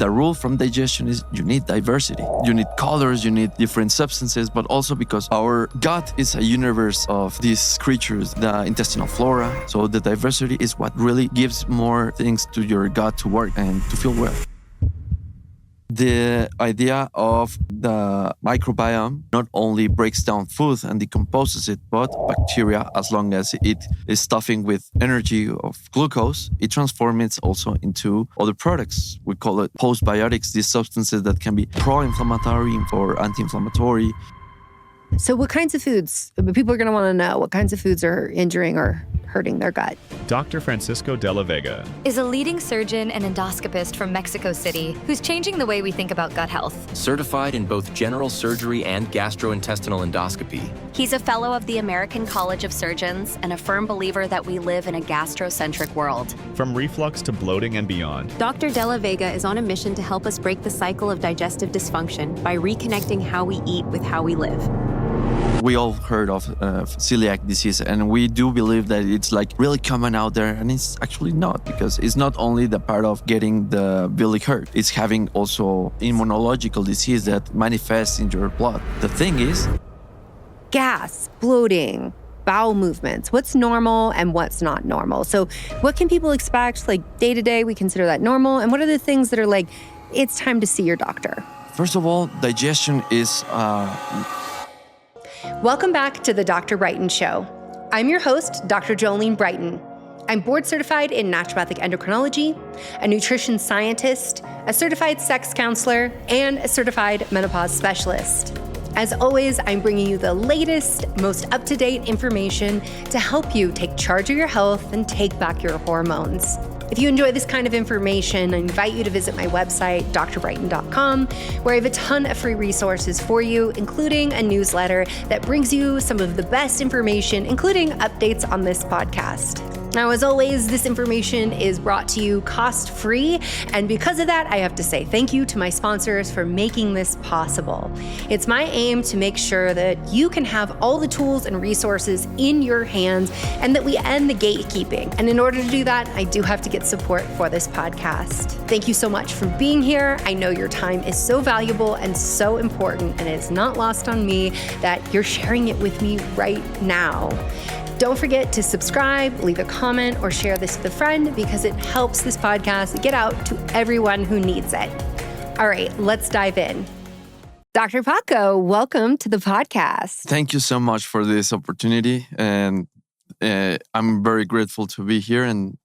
The rule from digestion is you need diversity. You need colors, you need different substances, but also because our gut is a universe of these creatures, the intestinal flora. So the diversity is what really gives more things to your gut to work and to feel well. The idea of the microbiome not only breaks down food and decomposes it, but bacteria, as long as it is stuffing with energy of glucose, it transforms it also into other products. We call it postbiotics, these substances that can be pro-inflammatory or anti-inflammatory. So what kinds of foods? People are going to want to know what kinds of foods are injuring or hurting their gut. Dr. Francisco de la Vega is a leading surgeon and endoscopist from Mexico City who's changing the way we think about gut health. Certified in both general surgery and gastrointestinal endoscopy. He's a fellow of the American College of Surgeons and a firm believer that we live in a gastrocentric world. From reflux to bloating and beyond, Dr. de la Vega is on a mission to help us break the cycle of digestive dysfunction by reconnecting how we eat with how we live. We all heard of celiac disease, and we do believe that it's like really common out there, and it's actually not, because it's not only the part of getting the villi hurt, it's having also immunological disease that manifests in your blood. The thing is, gas, bloating, bowel movements, what's normal and what's not normal. So what can people expect like day to day? We consider that normal. And what are the things that are like, it's time to see your doctor? First of all, digestion is Welcome back to the Dr. Brighten Show. I'm your host, Dr. Jolene Brighten. I'm board certified in naturopathic endocrinology, a nutrition scientist, a certified sex counselor, and a certified menopause specialist. As always, I'm bringing you the latest, most up-to-date information to help you take charge of your health and take back your hormones. If you enjoy this kind of information, I invite you to visit my website, drbrighten.com, where I have a ton of free resources for you, including a newsletter that brings you some of the best information, including updates on this podcast. Now, as always, this information is brought to you cost-free, and because of that, I have to say thank you to my sponsors for making this possible. It's my aim to make sure that you can have all the tools and resources in your hands and that we end the gatekeeping. And in order to do that, I do have to get support for this podcast. Thank you so much for being here. I know your time is so valuable and so important, and it's not lost on me that you're sharing it with me right now. Don't forget to subscribe, leave a comment, or share this with a friend because it helps this podcast get out to everyone who needs it. All right, let's dive in. Dr. Paco, welcome to the podcast. Thank you so much for this opportunity, and I'm very grateful to be here and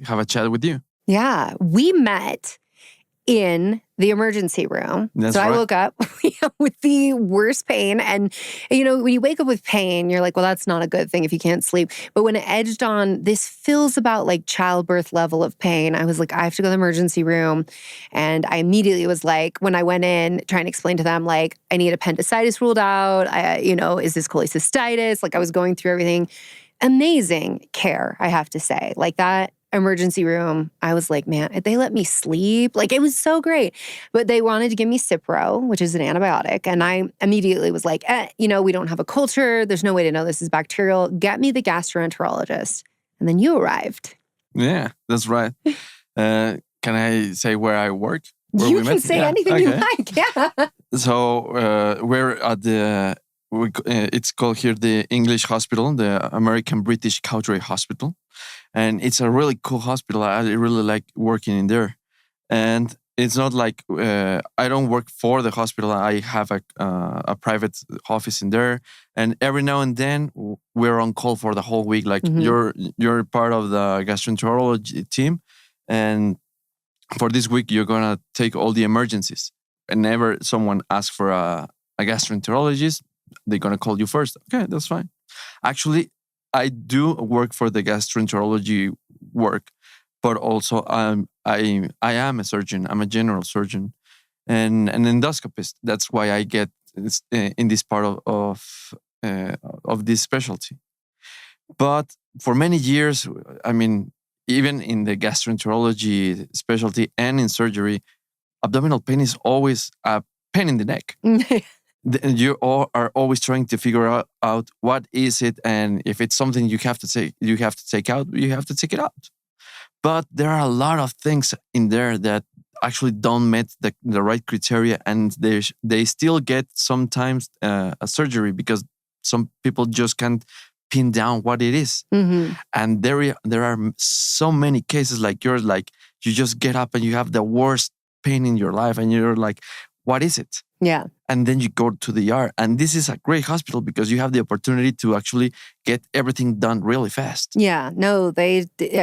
have a chat with you. Yeah, we met in the emergency room. That's so right. I woke up with the worst pain. And, you know, when you wake up with pain, you're like, well, that's not a good thing if you can't sleep. But when it edged on, this feels about like childbirth level of pain. I was like, I have to go to the emergency room. And I immediately was like, when I went in, trying to explain to them, like, I need appendicitis ruled out. Is this cholecystitis? Like I was going through everything. Amazing care, I have to say. Like that emergency room, I was like, man, if they let me sleep, like it was so great. But they wanted to give me Cipro, which is an antibiotic. And I immediately was like, we don't have a culture. There's no way to know this is bacterial. Get me the gastroenterologist. And then you arrived. Yeah, that's right. Can I say where I work? Where you can say anything you like, yeah. So we're at it's called here the English Hospital, the American British Cowdrey Hospital. And it's a really cool hospital. I really like working in there. And it's not like I don't work for the hospital. I have a private office in there. And every now and then we're on call for the whole week. Like you're part of the gastroenterology team. And for this week, you're going to take all the emergencies. Whenever someone asks for a gastroenterologist, they're going to call you first. Okay, that's fine. Actually, I do work for the gastroenterology work, but also I am a surgeon. I'm a general surgeon and an endoscopist. That's why I get in this part of this specialty. But for many years, I mean, even in the gastroenterology specialty and in surgery, abdominal pain is always a pain in the neck. You all are always trying to figure out what is it, and if it's something you have to take out, you have to take it out. But there are a lot of things in there that actually don't meet the right criteria, and they still get sometimes a surgery because some people just can't pin down what it is. And there are so many cases like yours, like you just get up and you have the worst pain in your life, and you're like, what is it? Yeah. And then you go to the ER. And this is a great hospital because you have the opportunity to actually get everything done really fast. Yeah. No, they did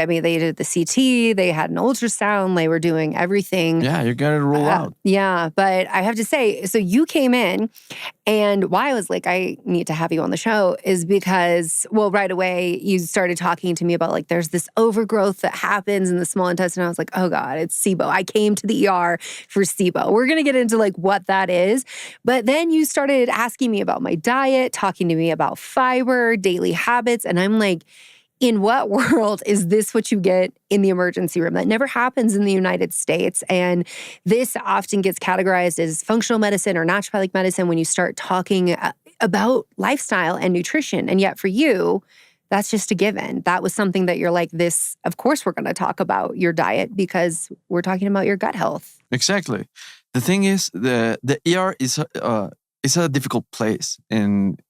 the CT, they had an ultrasound, they were doing everything. Yeah, you're going to roll out. Yeah. But I have to say, so you came in, and why I was like, I need to have you on the show is because, well, right away you started talking to me about like, there's this overgrowth that happens in the small intestine. I was like, oh God, it's SIBO. I came to the ER for SIBO. We're going to get into like what that is. But then you started asking me about my diet, talking to me about fiber, daily habits. And I'm like, in what world is this what you get in the emergency room? That never happens in the United States. And this often gets categorized as functional medicine or naturopathic medicine when you start talking about lifestyle and nutrition. And yet for you, that's just a given. That was something that you're like, this, of course, we're going to talk about your diet because we're talking about your gut health. Exactly. The thing is, the ER is a difficult place. And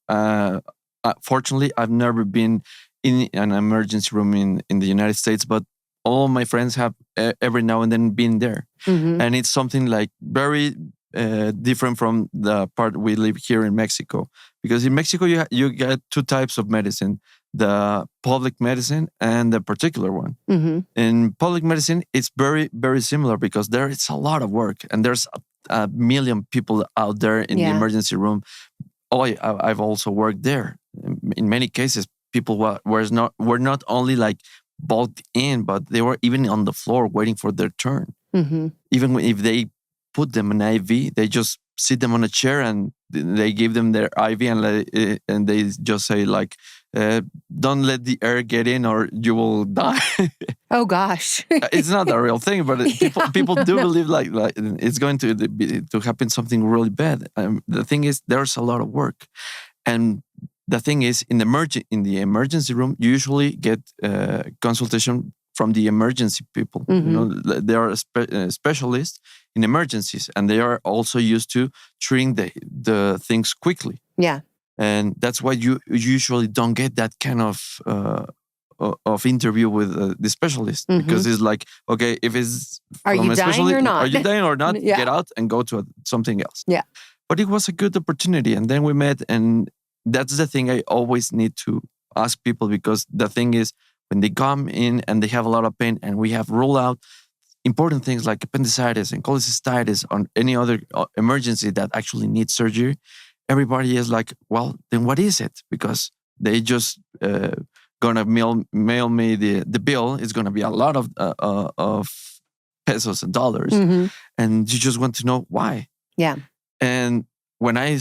fortunately, I've never been in an emergency room in the United States, but all my friends have every now and then been there. And it's something like very different from the part we live here in Mexico. Because in Mexico, you get two types of medicine, the public medicine and the particular one. In public medicine, it's very, very similar because there is a lot of work and there's a million people out there in the emergency room. I've also worked there. In many cases, people were not only like bulked in, but they were even on the floor waiting for their turn. Even if they put them in IV, they just sit them on a chair and they give them their IV and they just say like, don't let the air get in or you will die. Oh gosh. It's not a real thing, but people do believe like it's going to happen something really bad. The thing is, there's a lot of work. And the thing is, in the emergency room, you usually get consultation from the emergency people. You know, they are specialists in emergencies, and they are also used to treating the things quickly. Yeah. And that's why you usually don't get that kind of interview with the specialist because it's like, okay, if it's are you dying or not? Are you dying or not? Get out and go to something else. Yeah. But it was a good opportunity, and then we met, and that's the thing I always need to ask people, because the thing is, when they come in and they have a lot of pain and we have ruled out important things like appendicitis and cholecystitis or any other emergency that actually needs surgery, everybody is like, well, then what is it? Because they just gonna mail me the bill. It's gonna be a lot of pesos and dollars. And you just want to know why. Yeah. And when I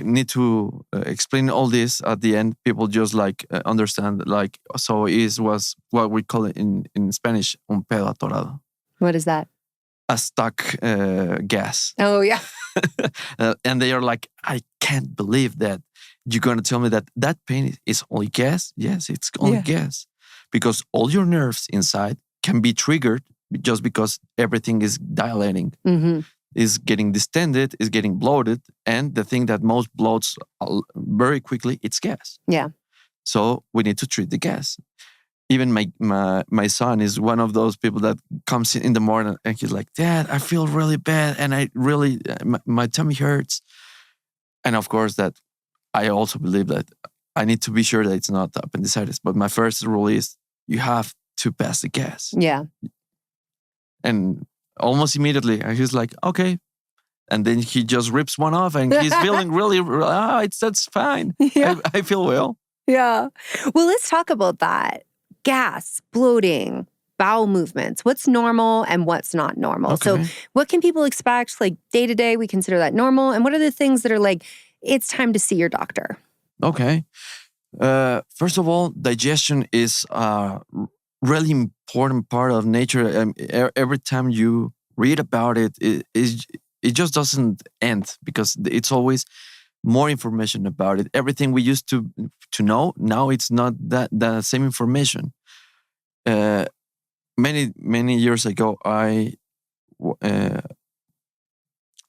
need to explain all this at the end, people just like understand, like, so it was what we call it in Spanish, un pedo atorado. What is that? A stuck gas. Oh, yeah. And they are like, I can't believe that you're going to tell me that pain is only gas. Yes, it's only gas. Because all your nerves inside can be triggered just because everything is dilating. Is getting distended, is getting bloated. And the thing that most bloats very quickly, it's gas. Yeah. So we need to treat the gas. Even my son is one of those people that comes in the morning and he's like, Dad, I feel really bad and I really, my tummy hurts. And of course that I also believe that I need to be sure that it's not appendicitis. But my first rule is you have to pass the gas. Yeah. And almost immediately, he's like, okay. And then he just rips one off and he's feeling really, that's fine. Yeah. I feel well. Yeah. Well, let's talk about that. Gas, bloating, bowel movements. What's normal and what's not normal? Okay. So what can people expect like day to day? We consider that normal. And what are the things that are like, it's time to see your doctor? Okay. First of all, digestion is really important part of nature. Every time you read about it, it just doesn't end because it's always more information about it. Everything we used to know, now it's not the same information. Many years ago, I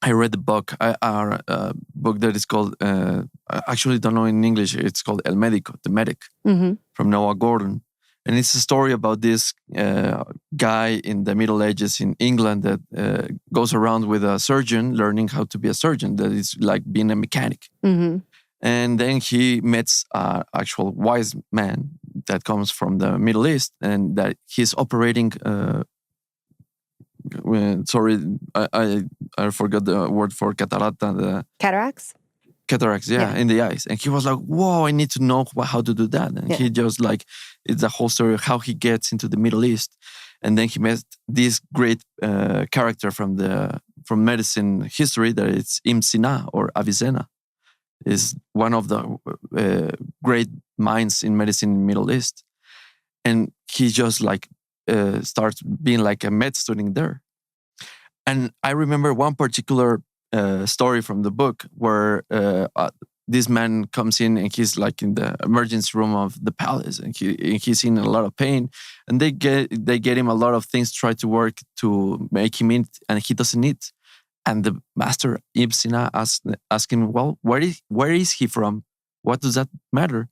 I read the book, a book that is called, I actually don't know in English, it's called El Médico, The Medic, from Noah Gordon. And it's a story about this guy in the Middle Ages in England that goes around with a surgeon, learning how to be a surgeon, that is like being a mechanic. And then he meets an actual wise man that comes from the Middle East, and that he's operating. I forgot the word for catarata. Cataracts? Cataracts, yeah, in the eyes. And he was like, whoa, I need to know how to do that. And he just like, it's the whole story of how he gets into the Middle East. And then he met this great character from medicine history, that it's Ibn Sina or Avicenna. Is one of the great minds in medicine in the Middle East. And he just like starts being like a med student there. And I remember one particular story from the book where this man comes in and he's like in the emergency room of the palace, and he's in a lot of pain, and they get him a lot of things, try to work to make him eat, and he doesn't eat. And the master Ibn Sina asked him, well, where is he from? What does that matter?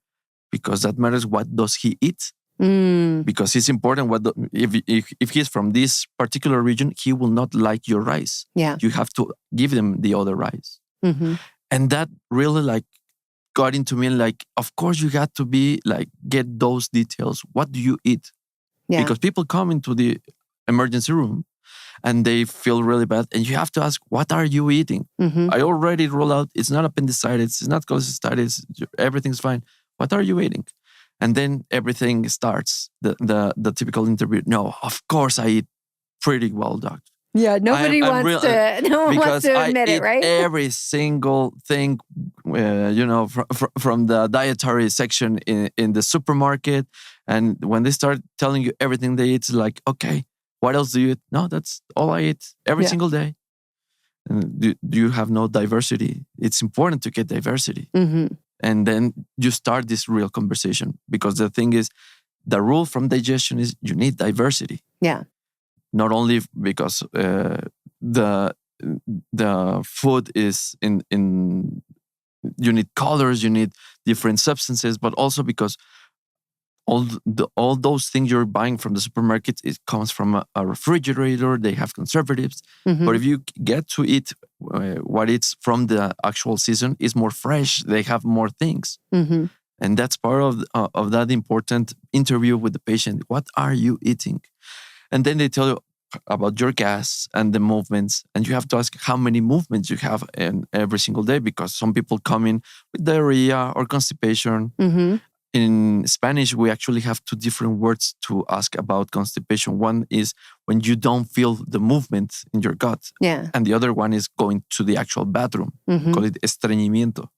Because that matters what does he eat. Because it's important if he's from this particular region, he will not like your rice. Yeah. You have to give them the other rice. And that really like got into me, like, of course you got to be like, get those details. What do you eat? Yeah. Because people come into the emergency room and they feel really bad, and you have to ask, what are you eating? I already ruled out, it's not appendicitis, it's not cholecystitis, everything's fine. What are you eating? And then everything starts, the typical interview. No, of course I eat pretty well, doctor. Yeah, nobody wants to admit it, right? Every single thing, from the dietary section in the supermarket. And when they start telling you everything they eat, it's like, okay, what else do you eat? No, that's all I eat every single day. And do you have no diversity? It's important to get diversity. And then you start this real conversation, because the thing is, the rule from digestion is you need diversity. Yeah. Not only because the food is in you need colors, you need different substances, but also because all those things you're buying from the supermarket, it comes from a refrigerator. They have conservatives. But if you get to eat what it's from the actual season, it's more fresh. They have more things. And that's part of that important interview with the patient. What are you eating? And then they tell you about your gas and the movements. And you have to ask how many movements you have in every single day, because some people come in with diarrhea or constipation. In Spanish, we actually have two different words to ask about constipation. One is when you don't feel the movement in your gut. Yeah. And the other one is going to the actual bathroom. Call it estreñimiento.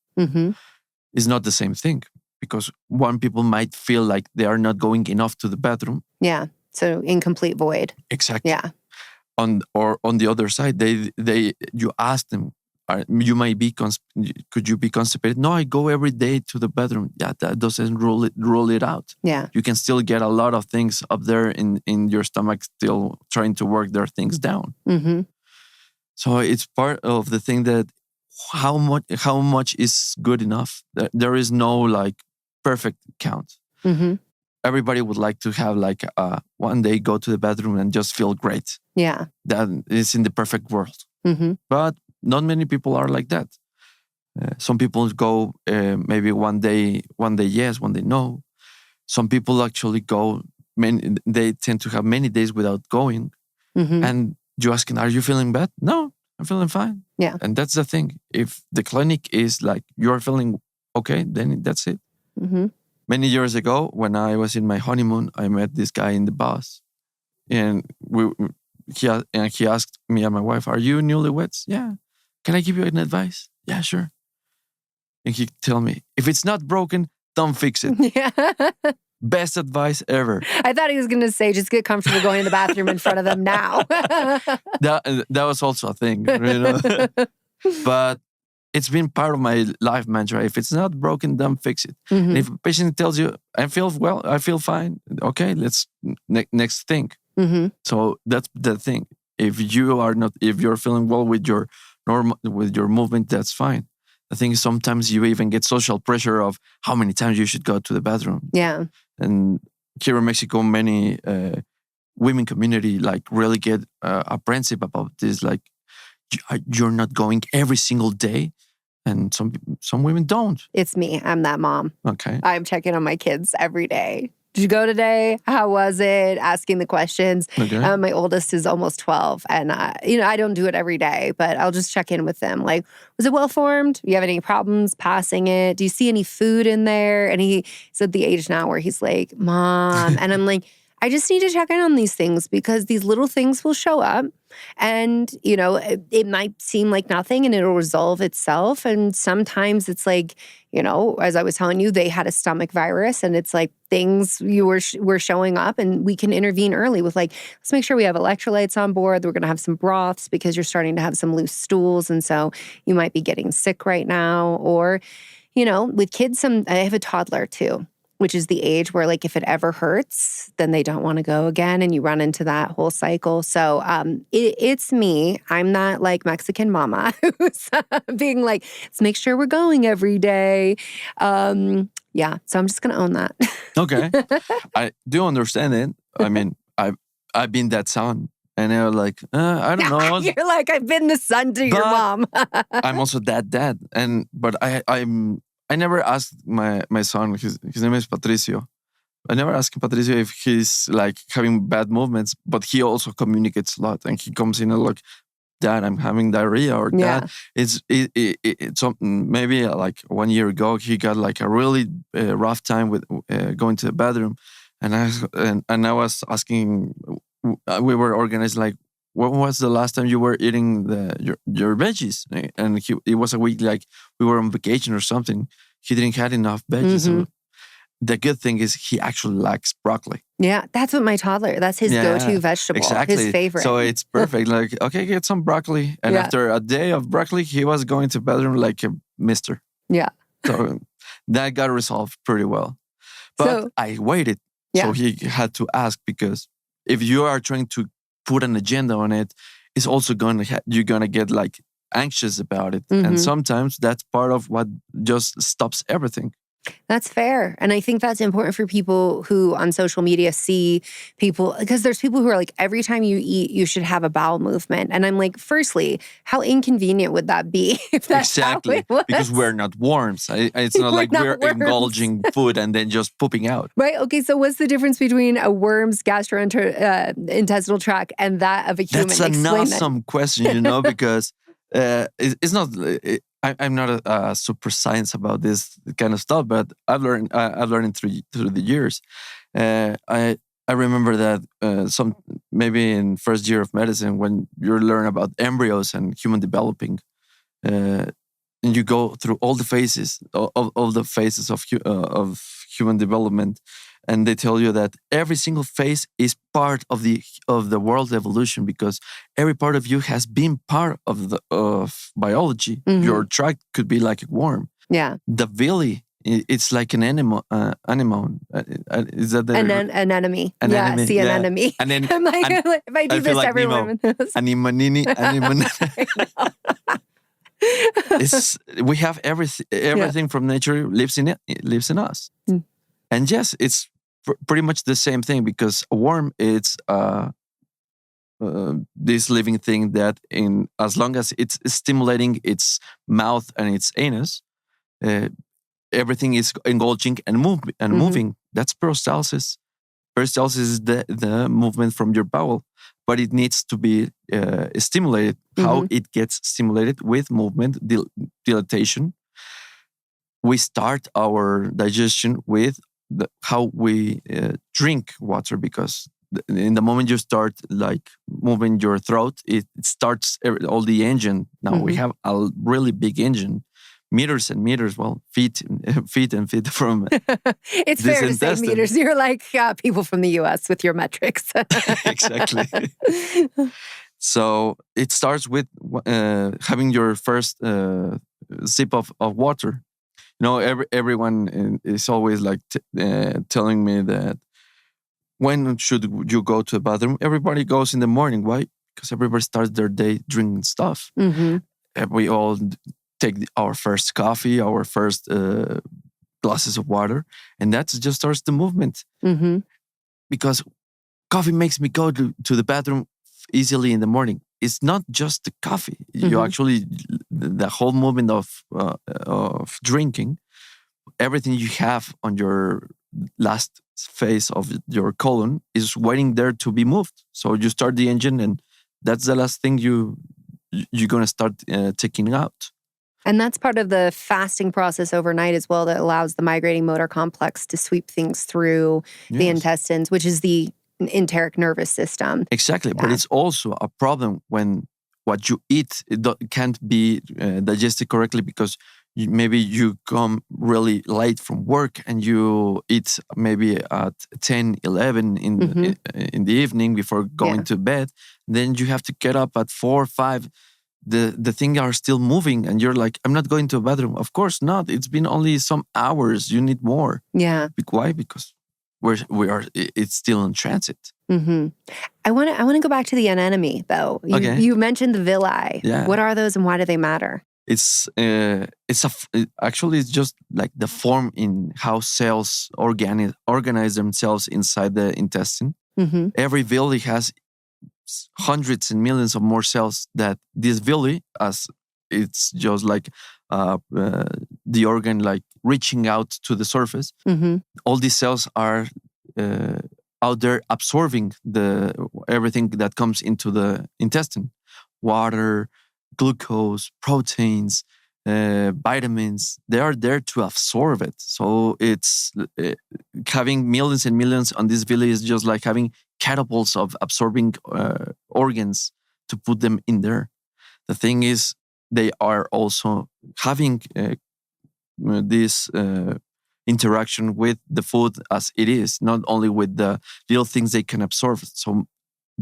It's not the same thing, because one people might feel like they are not going enough to the bathroom. Yeah. So incomplete void. Exactly. Yeah. On the other side, you ask them, you might be could you be constipated? No, I go every day to the bathroom. Yeah, that doesn't rule it out. Yeah. You can still get a lot of things up there in your stomach, still trying to work their things down. So it's part of the thing that how much is good enough. There is no like perfect count. Everybody would like to have like one day go to the bathroom and just feel great. Yeah. That is in the perfect world. But not many people are like that. Some people go maybe one day yes, one day no. Some people actually go, they tend to have many days without going. And you asking, are you feeling bad? No, I'm feeling fine. Yeah. And that's the thing. If the clinic is like, you're feeling okay, then that's it. Many years ago, when I was in my honeymoon, I met this guy in the bus. And he asked me and my wife, are you newlyweds? Yeah. Can I give you an advice? Yeah, sure. And he tell me, if it's not broken, don't fix it. Yeah. Best advice ever. I thought he was going to say, just get comfortable going to the bathroom in front of them now. that was also a thing, But it's been part of my life mantra. If it's not broken, don't fix it. And if a patient tells you, I feel fine. Okay, let's next thing. So that's the thing. If you're feeling well with your movement, that's fine. I think sometimes you even get social pressure of how many times you should go to the bathroom. Yeah. And here in Mexico, many women community like really get apprehensive about this. Like, you're not going every single day, and some women don't. It's me. I'm that mom. Okay. I'm checking on my kids every day. Did you go today? How was it? Asking the questions. Okay. My oldest is almost 12, and I don't do it every day, but I'll just check in with them. Like, was it well formed? Do you have any problems passing it? Do you see any food in there? And he's at the age now where he's like, Mom, and I'm like, I just need to check in on these things because these little things will show up, and it might seem like nothing, and it'll resolve itself. And sometimes it's like, as I was telling you, they had a stomach virus, and it's like things were showing up, and we can intervene early with like, let's make sure we have electrolytes on board. We're going to have some broths because you're starting to have some loose stools, and so you might be getting sick right now. Or, with kids, I have a toddler too, which is the age where, like, if it ever hurts, then they don't want to go again, and you run into that whole cycle. So it's me. I'm that, like, Mexican mama who's being like, let's make sure we're going every day. Yeah, so I'm just going to own that. Okay. I do understand it. I mean, I've been that son. And they're like, I don't know. You're like, I've been the son to your mom. I'm also that dad. But I never asked my son, his name is Patricio. I never asked Patricio if he's like having bad movements, but he also communicates a lot. And he comes in and like, Dad, I'm having diarrhea, or Dad, it's something. Maybe like 1 year ago, he got like a really rough time with going to the bathroom. And I was asking, we were organized like, when was the last time you were eating your veggies? And it was a week like we were on vacation or something. He didn't have enough veggies. Mm-hmm. So the good thing is he actually likes broccoli. Yeah, that's what my toddler, that's his go-to vegetable, exactly. his favorite. So it's perfect. Like, okay, get some broccoli. And after a day of broccoli, he was going to bathroom like a mister. Yeah. So that got resolved pretty well. But I waited. Yeah. So he had to ask, because if you are trying to put an agenda on it, it's also you're gonna get like anxious about it. Mm-hmm. And sometimes that's part of what just stops everything. That's fair. And I think that's important for people who on social media see people, because there's people who are like, every time you eat, you should have a bowel movement. And I'm like, firstly, how inconvenient would that be if that's exactly how it was? Because we're not worms. It's not like we're indulging food and then just pooping out. Right. Okay. So what's the difference between a worm's gastrointestinal tract and that of a human? That's an awesome question, because it's not... I'm not a super science about this kind of stuff, but I've learned through the years. I remember that maybe in first year of medicine, when you learn about embryos and human developing, and you go through all the phases of human development, and they tell you that every single phase is part of the world evolution, because every part of you has been part of biology. Mm-hmm. Your tract could be like a worm. Yeah. The villi, it's like an anemone. Is that an anemone? Yeah, see, an anemone. I'm like, if I do this, like everyone knows. Anemonini. We have everything from nature lives in us. Mm. And yes, it's pretty much the same thing, because a worm, it's this living thing that, as long as it's stimulating its mouth and its anus, everything is engulfing and moving. That's peristalsis. Peristalsis is the movement from your bowel, but it needs to be stimulated. Mm-hmm. How it gets stimulated? With movement, dilatation. We start our digestion with how we drink water, because in the moment you start like moving your throat, it starts all the engine. Now we have a really big engine, meters and meters, feet and feet from it's fair to say meters. You're like people from the US with your metrics. Exactly. So it starts with having your first sip of water. Everyone is always like telling me that when should you go to the bathroom? Everybody goes in the morning. Why? because everybody starts their day drinking stuff. And we all take our first coffee, our first glasses of water, and that just starts the movement. Because coffee makes me go to the bathroom easily in the morning. It's not just the coffee. You actually, the whole movement of drinking, everything you have on your last phase of your colon is waiting there to be moved. So you start the engine, and that's the last thing you're going to start taking out. And that's part of the fasting process overnight as well that allows the migrating motor complex to sweep things through the intestines, which is the enteric nervous system. Exactly. Yeah. But it's also a problem when what you eat can't be digested correctly because maybe you come really late from work and you eat maybe at 10, 11 in the evening before going to bed. Then you have to get up at 4, 5. The things are still moving and you're like, I'm not going to a bathroom. Of course not. It's been only some hours. You need more. Yeah. Why? Because it's still in transit. I want to go back to the anemone though. You mentioned the villi. Yeah. What are those and why do they matter? Actually it's just like the form in how cells organize themselves inside the intestine. Every villi has hundreds and millions of more cells that this villi, as it's just like the organ like reaching out to the surface. All these cells are out there absorbing everything that comes into the intestine: water, glucose, proteins, vitamins. They are there to absorb it. So it's having millions and millions on this villi is just like having catapults of absorbing organs to put them in there. The thing is, they are also having this interaction with the food as it is, not only with the little things they can absorb. So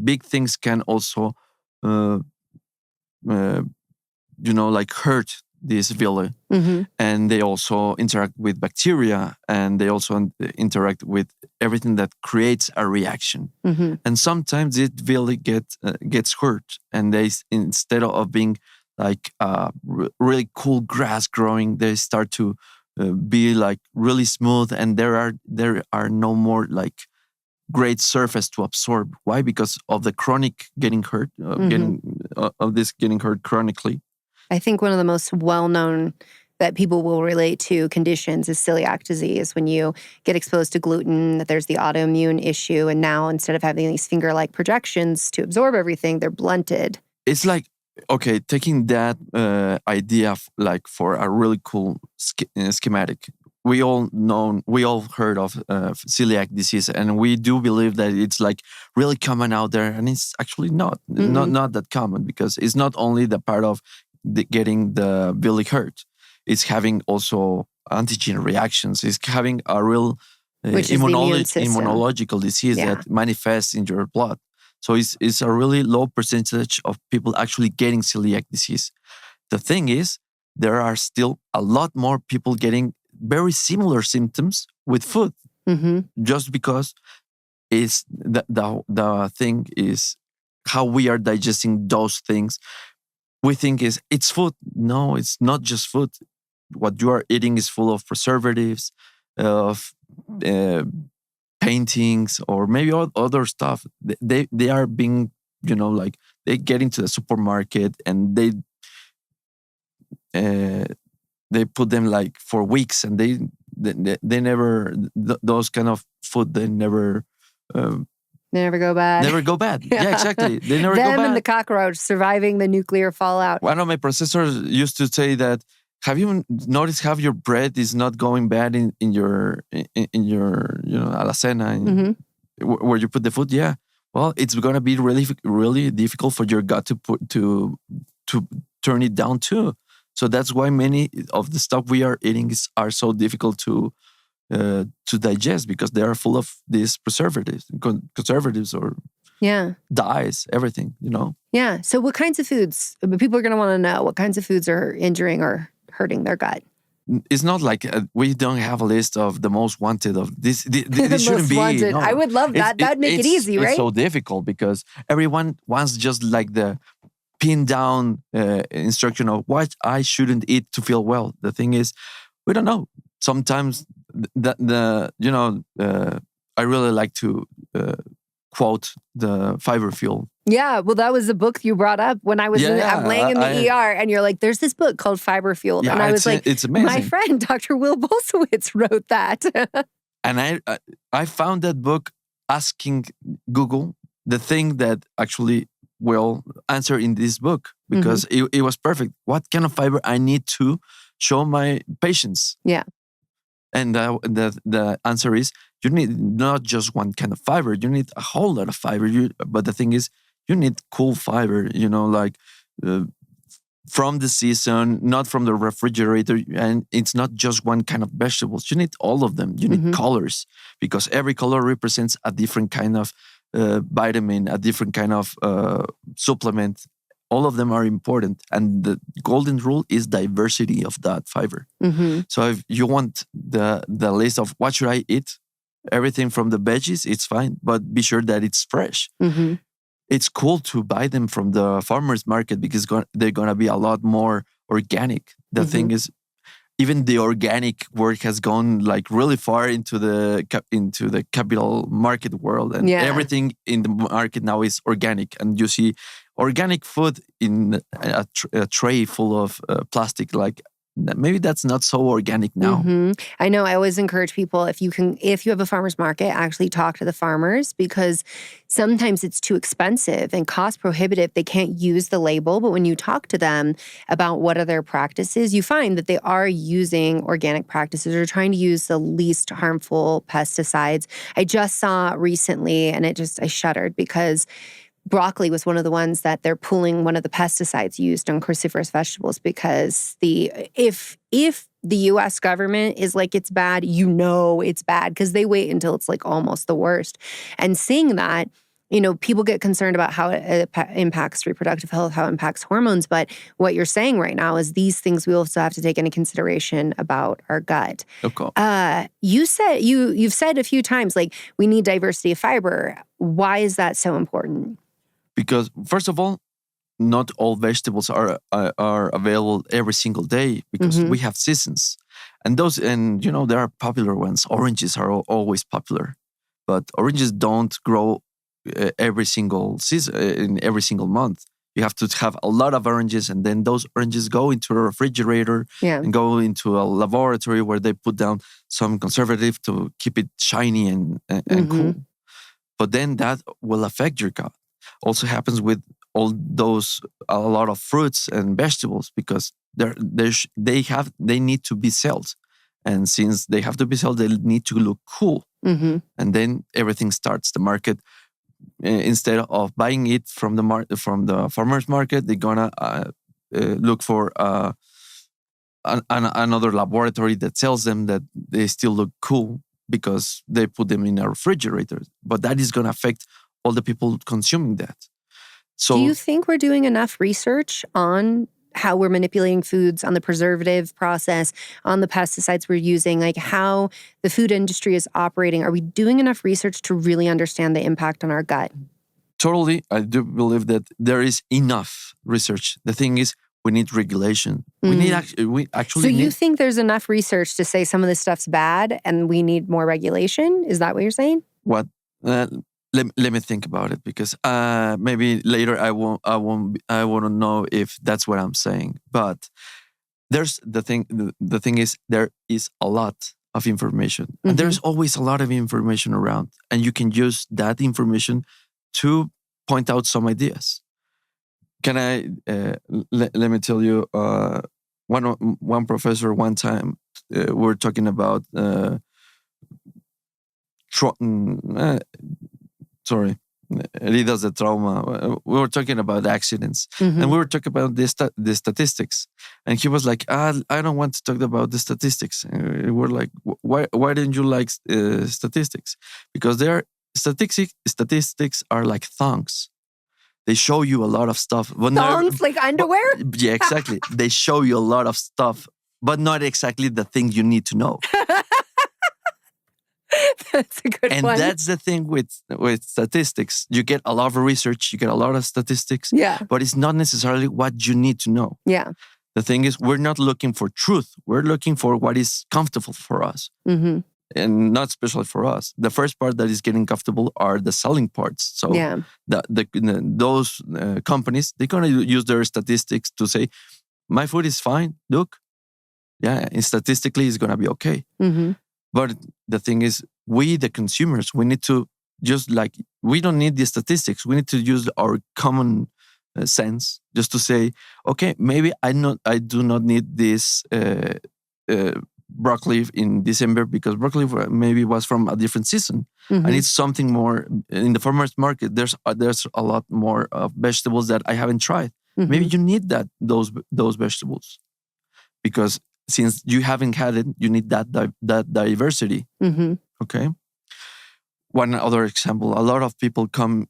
big things can also, like hurt this villi. And they also interact with bacteria, and they also interact with everything that creates a reaction. And sometimes it villi gets hurt, and they, instead of being like really cool grass growing, they start to be like really smooth, and there are no more like great surface to absorb. Why? Because of the chronic getting hurt, getting hurt chronically. I think one of the most well-known that people will relate to conditions is celiac disease. When you get exposed to gluten, that there's the autoimmune issue, and now instead of having these finger-like projections to absorb everything, they're blunted. It's like, okay, taking that idea like for a really cool schematic. We all heard of celiac disease, and we do believe that it's like really common out there, and it's actually not that common, because it's not only the part of getting the villi hurt. It's having also antigen reactions. It's having a real immunological disease that manifests in your blood. So it's a really low percentage of people actually getting celiac disease. The thing is, there are still a lot more people getting very similar symptoms with food. Just because it's the thing is how we are digesting those things. We think it's food. No, it's not just food. What you are eating is full of preservatives, of paintings, or maybe other stuff. They are being, like they get into the supermarket and they put them like for weeks, and they never those kind of food they never. They never go bad. Never go bad. Yeah, exactly. They never go bad. Them and the cockroach surviving the nuclear fallout. One of my professors used to say that, have you noticed how your bread is not going bad in your alacena, where you put the food? Yeah. Well, it's going to be really, really difficult for your gut to turn it down too. So that's why many of the stuff we are eating are so difficult to digest, because they are full of these preservatives or dyes, everything, Yeah. So what kinds of foods, people are going to want to know what kinds of foods are injuring or hurting their gut? it's not like we don't have a list of the most wanted of this. This shouldn't Most be. wanted. No. I would love that. That'd make it easy, right? It's so difficult because everyone wants just like the pinned down instruction of what I shouldn't eat to feel well. The thing is, we don't know. Sometimes I really like to quote the fiber fuel. Yeah, well, that was the book you brought up when I was I'm laying in the ER, and you're like, "There's this book called Fiber Fueled," and I was like, "It's amazing." My friend Dr. Will Bolsowitz wrote that, and I found that book asking Google the thing that actually will answer in this book because it was perfect. What kind of fiber I need to show my patients? Yeah, and the answer is you need not just one kind of fiber. You need a whole lot of fiber. But the thing is, you need cool fiber, like from the season, not from the refrigerator. And it's not just one kind of vegetables. You need all of them. You need colors because every color represents a different kind of vitamin, a different kind of supplement. All of them are important. And the golden rule is diversity of that fiber. So if you want the list of what should I eat, everything from the veggies, it's fine, but be sure that it's fresh. It's cool to buy them from the farmer's market because they're going to be a lot more organic. The thing is, even the organic work has gone like really far into the capital market world, and everything in the market now is organic. And you see organic food in a tray full of plastic, like maybe that's not so organic now. I know. I always encourage people, if you have a farmer's market, actually talk to the farmers because sometimes it's too expensive and cost prohibitive. They can't use the label, but when you talk to them about what are their practices, you find that they are using organic practices or trying to use the least harmful pesticides. I just saw recently, and I shuddered because broccoli was one of the ones that they're pulling one of the pesticides used on cruciferous vegetables because if the U.S. government is like it's bad, it's bad because they wait until it's like almost the worst. And seeing that, people get concerned about how it impacts reproductive health, how it impacts hormones. But what you're saying right now is these things we also have to take into consideration about our gut. Okay. You've said a few times, like, we need diversity of fiber. Why is that so important? Because first of all, not all vegetables are available every single day because we have seasons, and there are popular ones. Oranges are always popular, but oranges don't grow every single season in every single month. You have to have a lot of oranges, and then those oranges go into a refrigerator and go into a laboratory where they put down some conservative to keep it shiny and cool. But then that will affect your gut. Also happens with a lot of fruits and vegetables because they need to be sold, and since they have to be sold, they need to look cool, and then everything starts. The market, instead of buying it from the farmers market, they're gonna look for another laboratory that sells them that they still look cool because they put them in a refrigerator. But that is gonna affect all the people consuming that. So, do you think we're doing enough research on how we're manipulating foods, on the preservative process, on the pesticides we're using, like how the food industry is operating? Are we doing enough research to really understand the impact on our gut? Totally. I do believe that there is enough research. The thing is, we need regulation. We actually. So you think there's enough research to say some of this stuff's bad and we need more regulation? Is that what you're saying? What? Let me think about it because maybe later I won't know if that's what I'm saying. But there's the thing. The thing is, there is a lot of information, and there's always a lot of information around, and you can use that information to point out some ideas. Can I let me tell you? One professor one time we were talking about heridas de trauma. We were talking about accidents, and we were talking about the statistics. And he was like, I don't want to talk about the statistics. And we're like, why didn't you like statistics? Because statistics are like thongs. They show you a lot of stuff. Thongs, like underwear? Yeah, exactly. They show you a lot of stuff but not exactly the thing you need to know. That's a good And one. that's the thing with statistics. You get a lot of research, you get a lot of statistics, Yeah. but it's not necessarily what you need to know. Yeah. The thing is, we're not looking for truth. We're looking for what is comfortable for us. Mm-hmm. And not especially for us. The first part that is getting comfortable are the selling parts. So Yeah. those companies, they're going to use their statistics to say, my food is fine. Look, yeah, and statistically it's going to be okay. Mm-hmm. But the thing is, we, the consumers, we need to just we don't need the statistics. We need to use our common sense just to say, okay, maybe I do not need this broccoli in December because broccoli maybe was from a different season. Mm-hmm. I need something more in the farmers market. There's a lot more vegetables that I haven't tried. Mm-hmm. Maybe you need those vegetables because since you haven't had it, you need that diversity. Mm-hmm. Okay. One other example: a lot of people come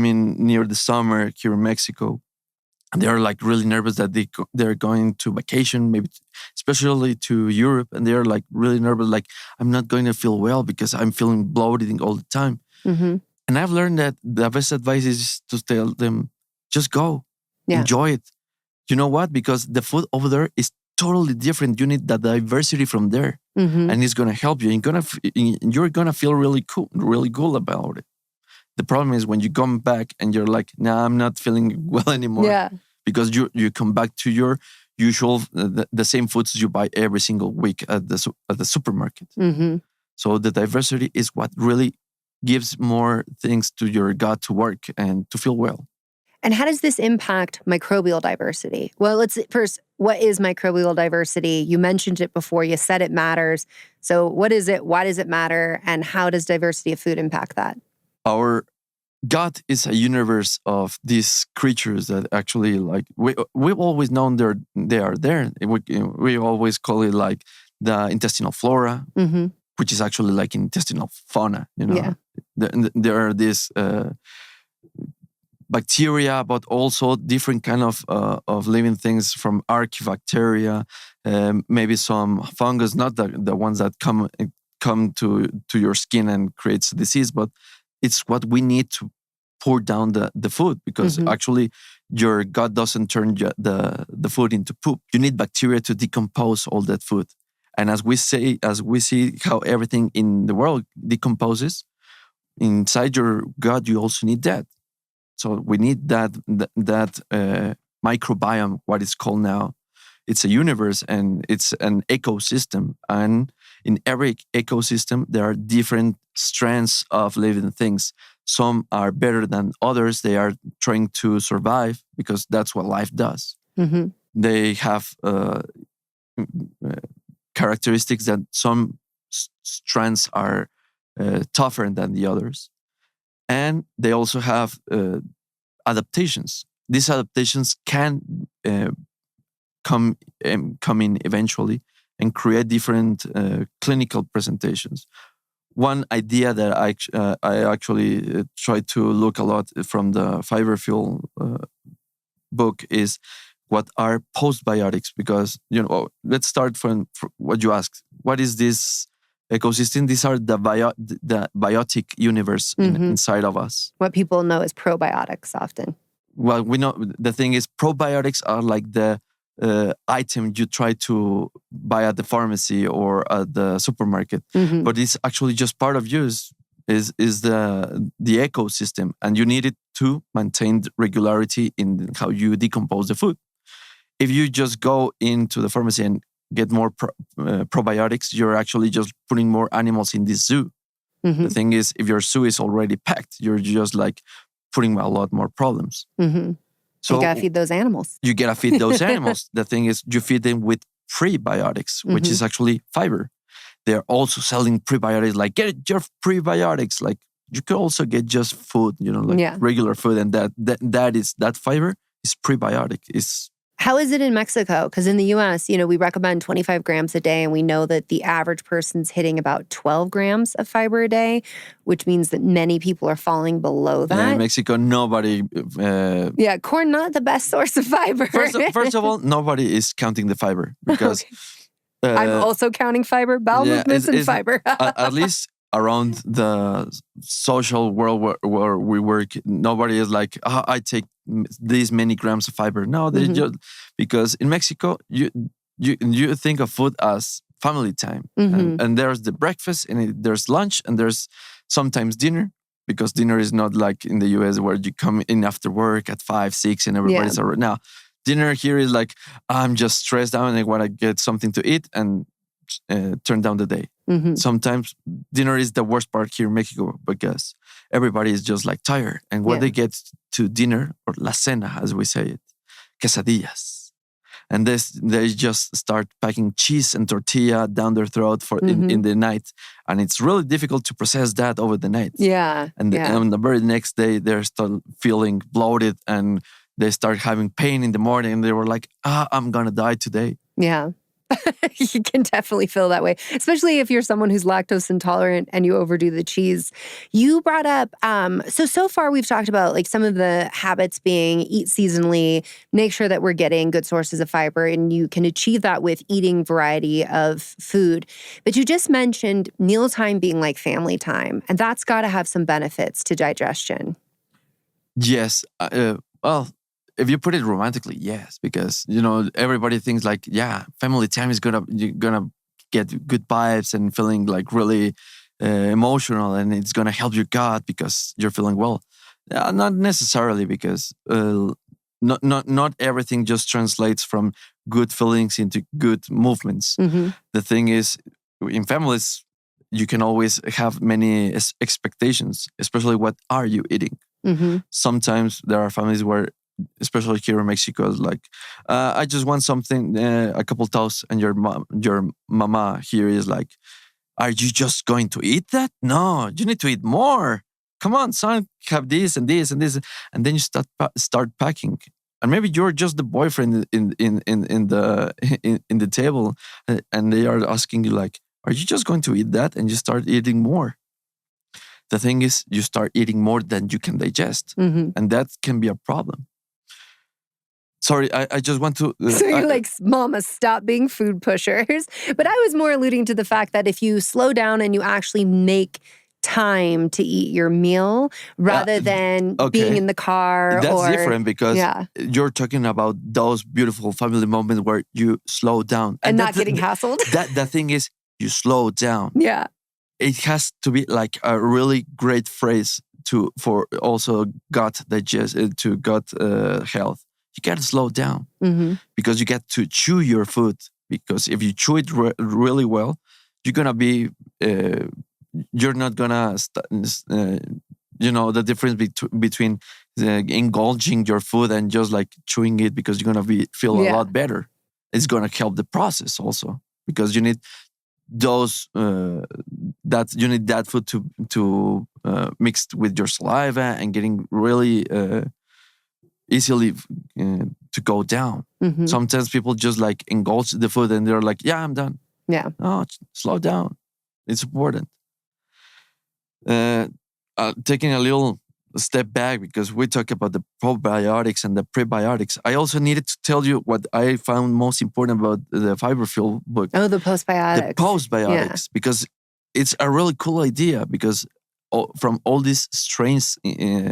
in near the summer here in Mexico, and they are like really nervous that they're going to vacation, maybe especially to Europe, and they are like really nervous, like I'm not going to feel well because I'm feeling bloated all the time. Mm-hmm. And I've learned that the best advice is to tell them, just go, enjoy it. You know what? Because the food over there is totally different. You need the diversity from there, and it's gonna help you. You're gonna feel really cool about it. The problem is when you come back and you're like, "Nah, I'm not feeling well anymore." Yeah, because you come back to your usual the same foods you buy every single week at the supermarket. Mm-hmm. So the diversity is what really gives more things to your gut to work and to feel well. And how does this impact microbial diversity? Well, let's first, what is microbial diversity? You mentioned it before. You said it matters. So what is it? Why does it matter? And how does diversity of food impact that? Our gut is a universe of these creatures that actually, like, we've always known they are there. We always call it like the intestinal flora, Mm-hmm. which is actually like intestinal fauna. Yeah. There are these bacteria, but also different kind of living things, from archaebacteria, maybe some fungus, not the ones that come to your skin and creates disease, but it's what we need to pour down the food, because actually your gut doesn't turn the food into poop. You need bacteria to decompose all that food. And as we see how everything in the world decomposes, inside your gut you also need that. So we need that microbiome, what it's called now. It's a universe and it's an ecosystem. And in every ecosystem, there are different strands of living things. Some are better than others. They are trying to survive because that's what life does. Mm-hmm. They have characteristics that some strands are tougher than the others. And they also have adaptations. These adaptations can come in eventually and create different clinical presentations. One idea that I actually try to look a lot from the Fiber Fuel book is what are postbiotics, because let's start from what you asked. What is this ecosystem? These are the biotic universe inside of us. What people know as probiotics often. Well, we know the thing is probiotics are like the item you try to buy at the pharmacy or at the supermarket, but it's actually just part of you. Is the ecosystem, and you need it to maintain regularity in how you decompose the food. If you just go into the pharmacy and get more probiotics, you're actually just putting more animals in this zoo. Mm-hmm. The thing is, if your zoo is already packed, you're just like putting a lot more problems. Mm-hmm. So you gotta feed those animals. You gotta feed those animals. The thing is, you feed them with prebiotics, which is actually fiber. They're also selling prebiotics, like get your prebiotics. Like you could also get just food, regular food, and that fiber is prebiotic. How is it in Mexico? Because in the U.S., we recommend 25 grams a day, and we know that the average person's hitting about 12 grams of fiber a day, which means that many people are falling below that. Yeah, in Mexico, nobody... corn, not the best source of fiber. First of all, nobody is counting the fiber, because I'm also counting fiber, bowel movements and fiber. At least around the social world where we work, nobody is like, I take these many grams of fiber. No, they just, because in Mexico, you think of food as family time. And there's the breakfast, and there's lunch, and there's sometimes dinner, because dinner is not like in the US where you come in after work at 5, 6 and everybody's already. Now, dinner here is like, I'm just stressed out and I want to get something to eat and turn down the day. Sometimes dinner is the worst part here in Mexico because everybody is just like tired. And when they get to dinner, or la cena as we say it, quesadillas. And they just start packing cheese and tortilla down their throat for in the night. And it's really difficult to process that over the night. And on the very next day, they're still feeling bloated and they start having pain in the morning. And they were like, I'm going to die today. Yeah. You can definitely feel that way, especially if you're someone who's lactose intolerant and you overdo the cheese. You brought up, so far we've talked about like some of the habits being eat seasonally, make sure that we're getting good sources of fiber, and you can achieve that with eating variety of food. But you just mentioned mealtime being like family time, and that's got to have some benefits to digestion. Yes. Well, if you put it romantically, yes, because everybody thinks like, family time is you're gonna get good vibes and feeling like really emotional, and it's gonna help your gut because you're feeling well. Not necessarily, because not everything just translates from good feelings into good movements. The thing is, in families, you can always have many expectations, especially what are you eating. Sometimes there are families where, especially here in Mexico, like, I just want something, a couple toasts, and your mama here is like, are you just going to eat that? No, you need to eat more. Come on, son, have this and this and this, and then you start packing. And maybe you're just the boyfriend in the table, and they are asking you like, are you just going to eat that? And you start eating more. The thing is, you start eating more than you can digest, and that can be a problem. Sorry, I just want to... so you're like, mama, stop being food pushers. But I was more alluding to the fact that if you slow down and you actually make time to eat your meal rather than being in the car. That's different, because you're talking about those beautiful family moments where you slow down. And not getting hassled. The thing is, you slow down. Yeah. It has to be like a really great phrase for also gut health. You got to slow down because you get to chew your food. Because if you chew it really well, you're gonna be, you're not gonna, the difference between engulfing your food and just like chewing it, because you're gonna feel a lot better. It's gonna help the process also, because you need that food to mixed with your saliva and getting really easily to go down. Sometimes people just like engulf the food and they're like, I'm done. Yeah. No, slow down. It's important. Taking a little step back, because we talk about the probiotics and the prebiotics, I also needed to tell you what I found most important about the fiber fuel book. Oh, the postbiotics. The postbiotics, because it's a really cool idea, because from all these strains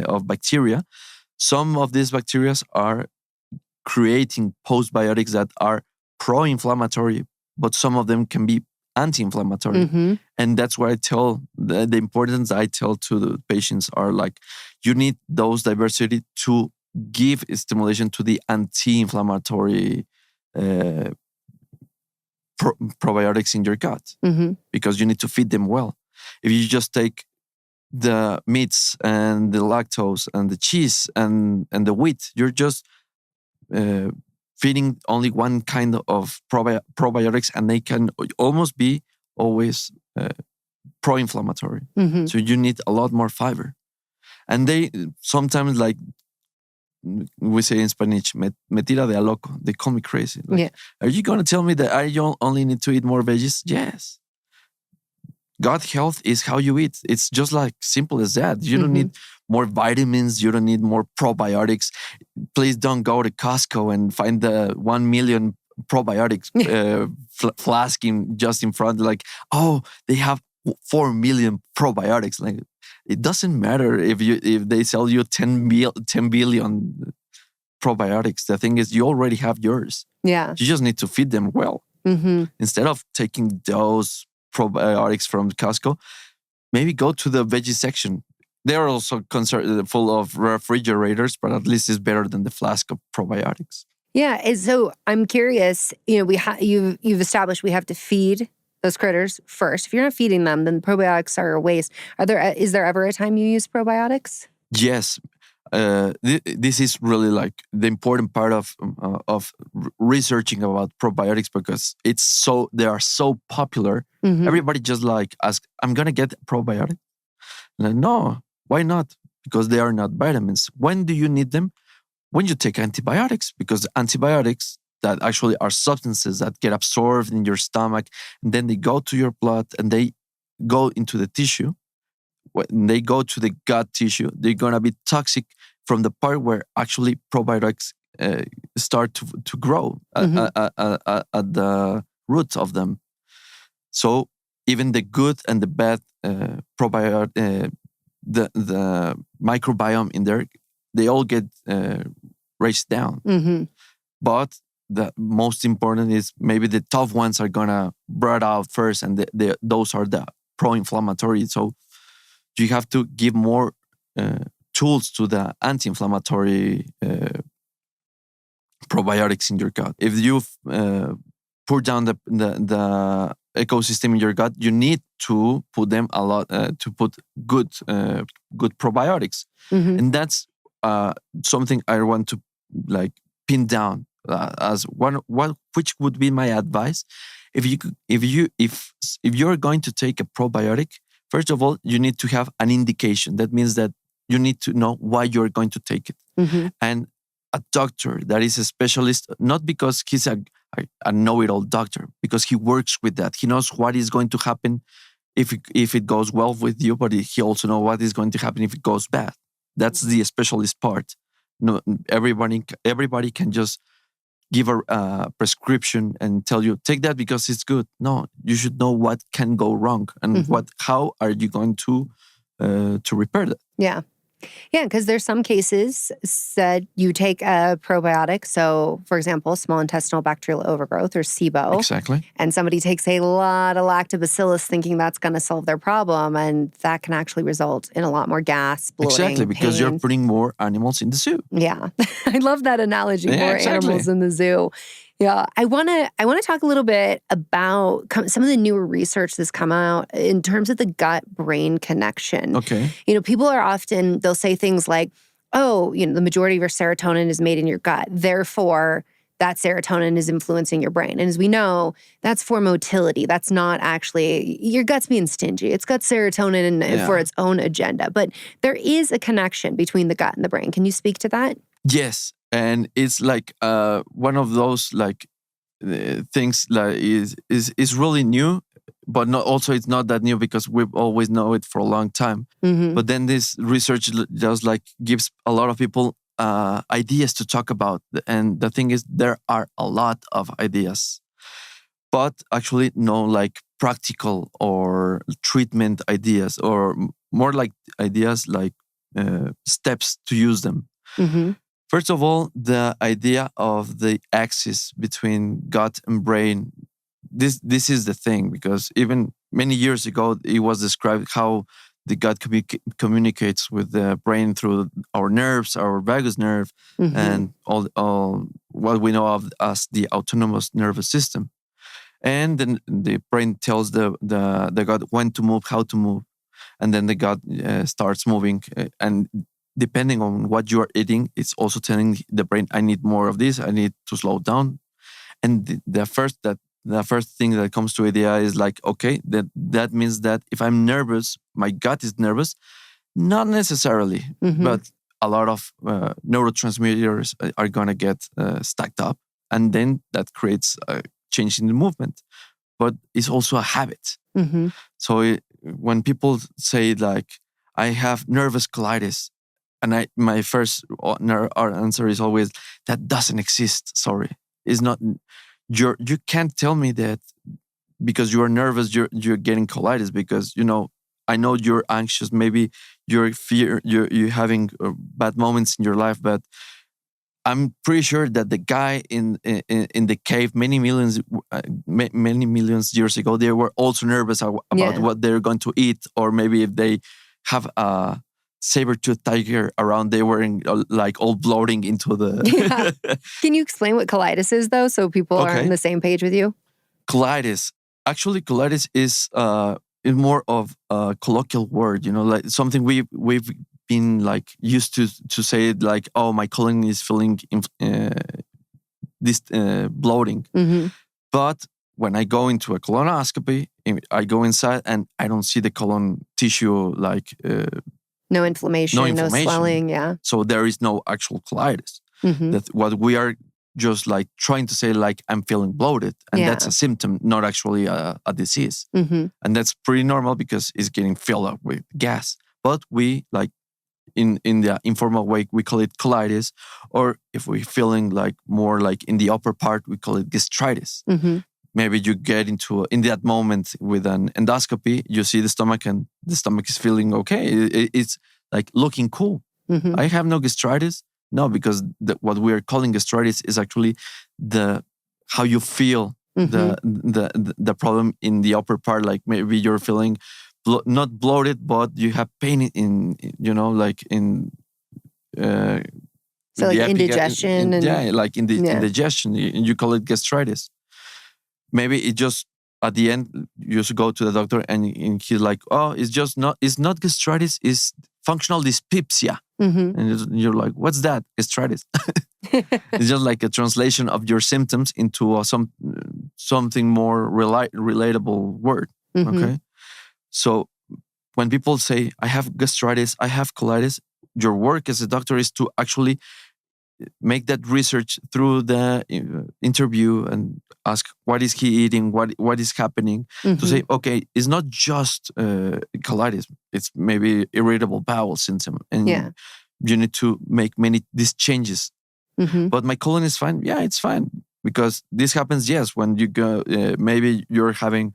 of bacteria, some of these bacteria are creating postbiotics that are pro-inflammatory, but some of them can be anti-inflammatory. And that's why I tell the importance I tell to the patients are like, you need those diversity to give stimulation to the anti-inflammatory probiotics in your gut, because you need to feed them well. If you just take the meats and the lactose and the cheese and the wheat, you're just feeding only one kind of probiotics, and they can almost be always pro-inflammatory. So you need a lot more fiber. And they sometimes, like we say in Spanish, me tira de a loco. They call me crazy. Like, are you going to tell me that I only need to eat more veggies? Yes. Gut health is how you eat. It's just like simple as that. You don't need more vitamins. You don't need more probiotics. Please don't go to Costco and find the 1 million probiotics flask just in front, like, oh, they have 4 million probiotics. Like, it doesn't matter if they sell you 10 billion probiotics. The thing is, you already have yours. Yeah. You just need to feed them well. Mm-hmm. Instead of taking those probiotics from Costco, maybe go to the veggie section. They're also full of refrigerators, but at least it's better than the flask of probiotics. Yeah. And so I'm curious, you've established we have to feed those critters first. If you're not feeding them, then probiotics are a waste. Is there ever a time you use probiotics? Yes. This is really like the important part of researching about probiotics, because they are so popular. Mm-hmm. Everybody just like ask, I'm gonna get a probiotic. Like, no, why not? Because they are not vitamins. When do you need them? When you take antibiotics, because antibiotics that actually are substances that get absorbed in your stomach, and then they go to your blood and they go into the tissue. When they go to the gut tissue, they're going to be toxic from the part where actually probiotics start to grow at the root of them. So even the good and the bad probiotic, the microbiome in there, they all get raised down. Mm-hmm. But the most important is maybe the tough ones are going to brought out first, and those are the pro-inflammatory. So you have to give more tools to the anti-inflammatory probiotics in your gut. If you pour down the ecosystem in your gut, you need to put them a lot to put good probiotics, and that's something I want to like pin down as which would be my advice. If you're going to take a probiotic, first of all, you need to have an indication. That means that you need to know why you're going to take it. Mm-hmm. And a doctor that is a specialist, not because he's a know-it-all doctor, because he works with that. He knows what is going to happen if it goes well with you, but he also knows what is going to happen if it goes bad. That's the specialist part. No, everybody can just give a prescription and tell you, take that because it's good. No, you should know what can go wrong and how are you going to repair that. Yeah. Yeah, because there's some cases that you take a probiotic. So, for example, small intestinal bacterial overgrowth, or SIBO. Exactly. And somebody takes a lot of lactobacillus thinking that's going to solve their problem. And that can actually result in a lot more gas, bloating, exactly, because pain. you're putting more animals in the zoo. Yeah. I love that analogy, more exactly. animals in the zoo. Yeah, I want to talk a little bit about some of the newer research that's come out in terms of the gut-brain connection. Okay. People are often, they'll say things like, oh, the majority of your serotonin is made in your gut. Therefore, that serotonin is influencing your brain. And as we know, that's for motility. That's not actually, your gut's being stingy. It's got serotonin for its own agenda. But there is a connection between the gut and the brain. Can you speak to that? Yes. And it's like one of those like things like is really new, but it's not that new because we've always known it for a long time. Mm-hmm. But then this research just like gives a lot of people ideas to talk about. And the thing is, there are a lot of ideas, but actually no like practical or treatment ideas, or more like ideas like steps to use them. Mm-hmm. First of all, the idea of the axis between gut and brain. This is the thing, because even many years ago, it was described how the gut communicates with the brain through our nerves, our vagus nerve, and all what we know of as the autonomous nervous system. And then the brain tells the gut when to move, how to move, and then the gut starts moving. And depending on what you are eating, it's also telling the brain, I need more of this, I need to slow down. And the first thing that comes to idea is like, okay, that means that if I'm nervous, my gut is nervous. Not necessarily, but a lot of neurotransmitters are going to get stacked up. And then that creates a change in the movement. But it's also a habit. Mm-hmm. So when people say like, I have nervous colitis, and my first answer is always, that doesn't exist. Sorry. It's not. you can't tell me that because you are nervous, you're getting colitis because, I know you're anxious. Maybe you're you're having bad moments in your life, but I'm pretty sure that the guy in the cave many millions years ago, they were also nervous about what they're going to eat, or maybe if they have a saber-toothed tiger around, they were like all bloating into the. Can you explain what colitis is, though, so people are on the same page with you? Colitis. Actually, colitis is more of a colloquial word, like something we've been like used to say it, like, oh, my colon is feeling this bloating. Mm-hmm. But when I go into a colonoscopy, I go inside and I don't see the colon tissue like no inflammation, no swelling. Yeah. So there is no actual colitis. Mm-hmm. That what we are just like trying to say, like, I'm feeling bloated, and that's a symptom, not actually a disease. Mm-hmm. And that's pretty normal because it's getting filled up with gas. But we like in the informal way, we call it colitis, or if we're feeling like more like in the upper part, we call it gastritis. Mm-hmm. Maybe you get in that moment with an endoscopy, you see the stomach and the stomach is feeling okay. It's like looking cool. Mm-hmm. I have no gastritis. No, because what we are calling gastritis is actually how you feel, the problem in the upper part. Like maybe you're feeling not bloated, but you have pain in like in. So like indigestion like in the indigestion, you call it gastritis. Maybe it just at the end you should go to the doctor and he's like, oh, it's not gastritis, it's functional dyspepsia. Mm-hmm. And you're like, what's that? Gastritis. It's just like a translation of your symptoms into something more relatable word. Mm-hmm. Okay. So when people say, I have gastritis, I have colitis, your work as a doctor is to actually make that research through the interview and ask, what is he eating? What is happening? Mm-hmm. To say, okay, it's not just colitis. It's maybe irritable bowel syndrome. And you need to make these changes. Mm-hmm. But my colon is fine. Yeah, it's fine. Because this happens, yes, when you go, maybe you're having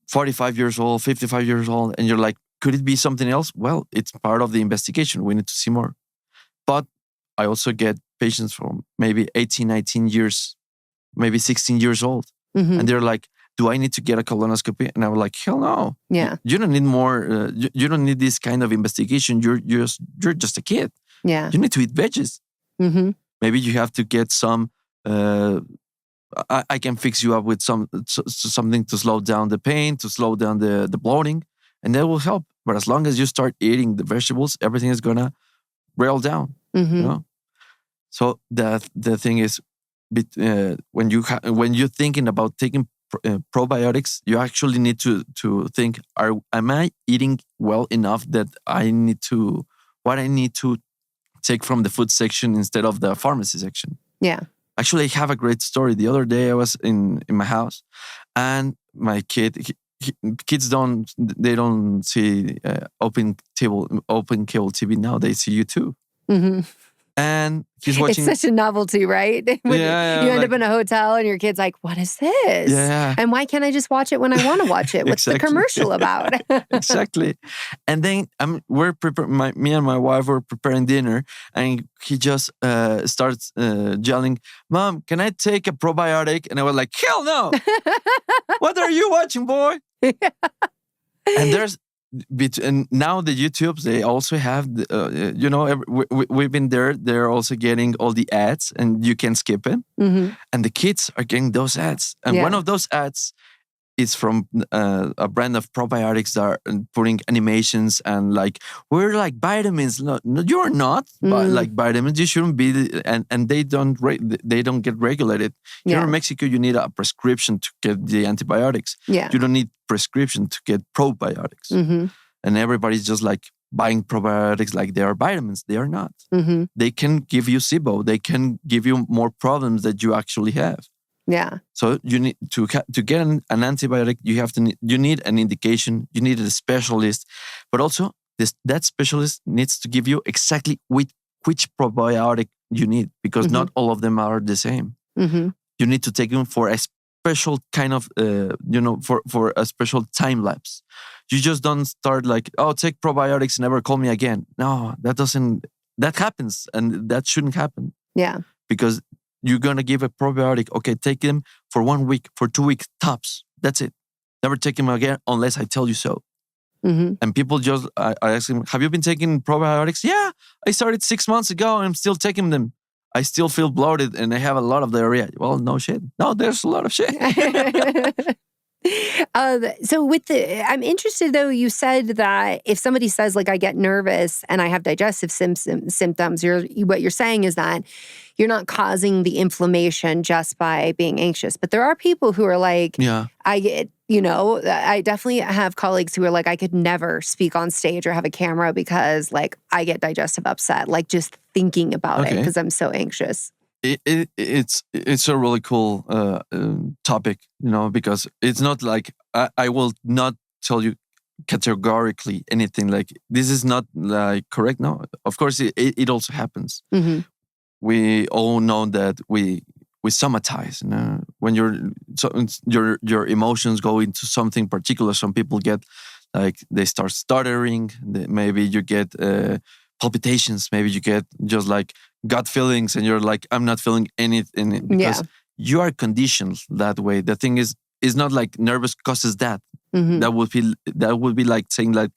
45 years old, 55 years old, and you're like, could it be something else? Well, it's part of the investigation. We need to see more. But I also get patients from maybe 18, 19 years, maybe 16 years old. Mm-hmm. And they're like, do I need to get a colonoscopy? And I was like, hell no. Yeah. You don't need more. You don't need this kind of investigation. You're just a kid. Yeah. You need to eat veggies. Mm-hmm. Maybe you have to get some, I can fix you up with something to slow down the pain, to slow down the bloating, and that will help. But as long as you start eating the vegetables, everything is going to rail down. Mm-hmm. So the thing is, when you're thinking about taking probiotics, you actually need to think: am I eating well enough that I need to take from the food section instead of the pharmacy section? Yeah. Actually, I have a great story. The other day, I was in my house, and my kids don't see open cable TV now. They see YouTube. Mm-hmm. And he's watching. It's such a novelty, right? When you end up in a hotel and your kid's like, what is this? Yeah. And why can't I just watch it when I want to watch it? What's the commercial about? Exactly. And then we're preparing, me and my wife were preparing dinner, and he just starts yelling, Mom, can I take a probiotic? And I was like, hell no. What are you watching, boy? And and now the YouTubes, they also have, we've been there. They're also getting all the ads, and you can skip it. Mm-hmm. And the kids are getting those ads. And one of those ads is from a brand of probiotics that are putting animations and like, we're like vitamins. No, you're not. But like vitamins, you shouldn't be. And they don't get regulated. Here in Mexico, you need a prescription to get the antibiotics. Yeah. You don't need prescription to get probiotics. Mm-hmm. And everybody's just like buying probiotics like they are vitamins. They are not. Mm-hmm. They can give you SIBO. They can give you more problems that you actually have. Yeah. So you need to get an antibiotic. You need an indication. You need a specialist, but also that specialist needs to give you exactly which probiotic you need, because not all of them are the same. Mm-hmm. you need to take them for a special kind of, for a special time lapse. You just don't start like, oh, take probiotics, never call me again. No, that happens, and that shouldn't happen. Yeah. Because you're going to give a probiotic. Okay, take them for 1 week, for 2 weeks, tops. That's it. Never take them again unless I tell you so. Mm-hmm. And people just, I ask them, have you been taking probiotics? Yeah, I started 6 months ago and I'm still taking them. I still feel bloated and I have a lot of diarrhea. Well, no shit. No, there's a lot of shit. So I'm interested though, you said that if somebody says like, I get nervous and I have digestive symptoms, what you're saying is that you're not causing the inflammation just by being anxious. But there are people who are like, I definitely have colleagues who are like, I could never speak on stage or have a camera because like I get digestive upset, like just thinking about it because I'm so anxious. It's a really cool topic, because it's not like I will not tell you categorically anything like this is not like correct. No, of course it also happens. Mm-hmm. We all know that we somatize. When your emotions go into something particular, some people get like they start stuttering. Maybe you get palpitations. Maybe you get just like gut feelings, and you're like, I'm not feeling anything because you are conditioned that way. The thing is not like nervous causes that. Mm-hmm. That would be like saying like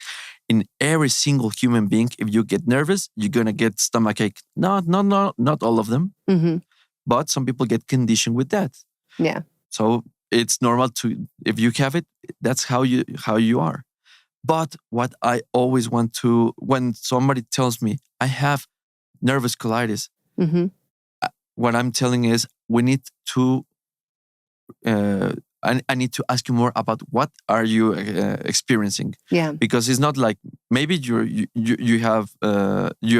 in every single human being, if you get nervous, you're gonna get stomachache. No, not all of them. Mm-hmm. But some people get conditioned with that. Yeah. So it's normal if you have it, that's how you are. But what I always want to, when somebody tells me I have nervous colitis, mm-hmm. What I'm telling is we need to, I need to ask you more about what are you experiencing? Yeah. Because it's not like maybe you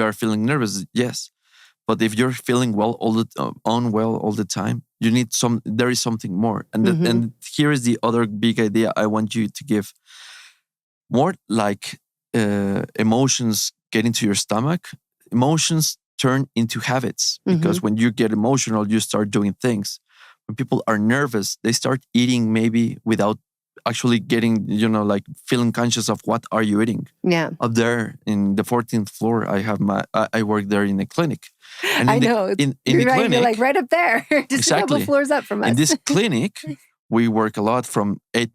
are feeling nervous, yes. But if you're feeling well all the time, you need there is something more. And and here is the other big idea I want you to give. More like emotions get into your stomach. Emotions turn into habits because when you get emotional, you start doing things. When people are nervous, they start eating maybe without actually getting, like feeling conscious of what are you eating. Yeah. Up there in the 14th floor, I work there in a clinic. And I know. In you're the right. clinic, You're like right up there, just exactly. a couple floors up from us. In this clinic, we work a lot from 8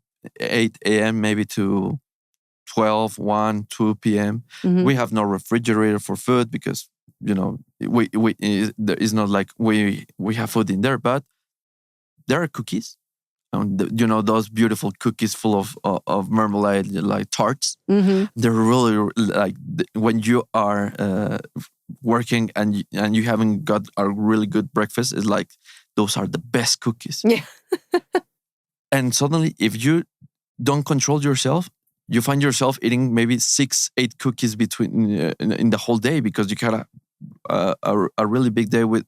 a.m. maybe to 12, 1, 2 p.m. Mm-hmm. We have no refrigerator for food because, there is not like we have food in there, but there are cookies. Those beautiful cookies full of marmalade, like tarts. Mm-hmm. They're really like when you are working and you haven't got a really good breakfast, it's like those are the best cookies. Yeah. And suddenly, if you don't control yourself, you find yourself eating maybe 6-8 cookies between in the whole day because you had a really big day with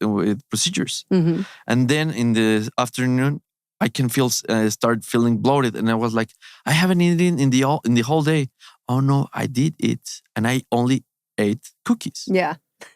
procedures. Mm-hmm. And then in the afternoon, I can start feeling bloated, and I was like, I haven't eaten in the whole day. Oh no, I did eat, and I only ate cookies. Yeah.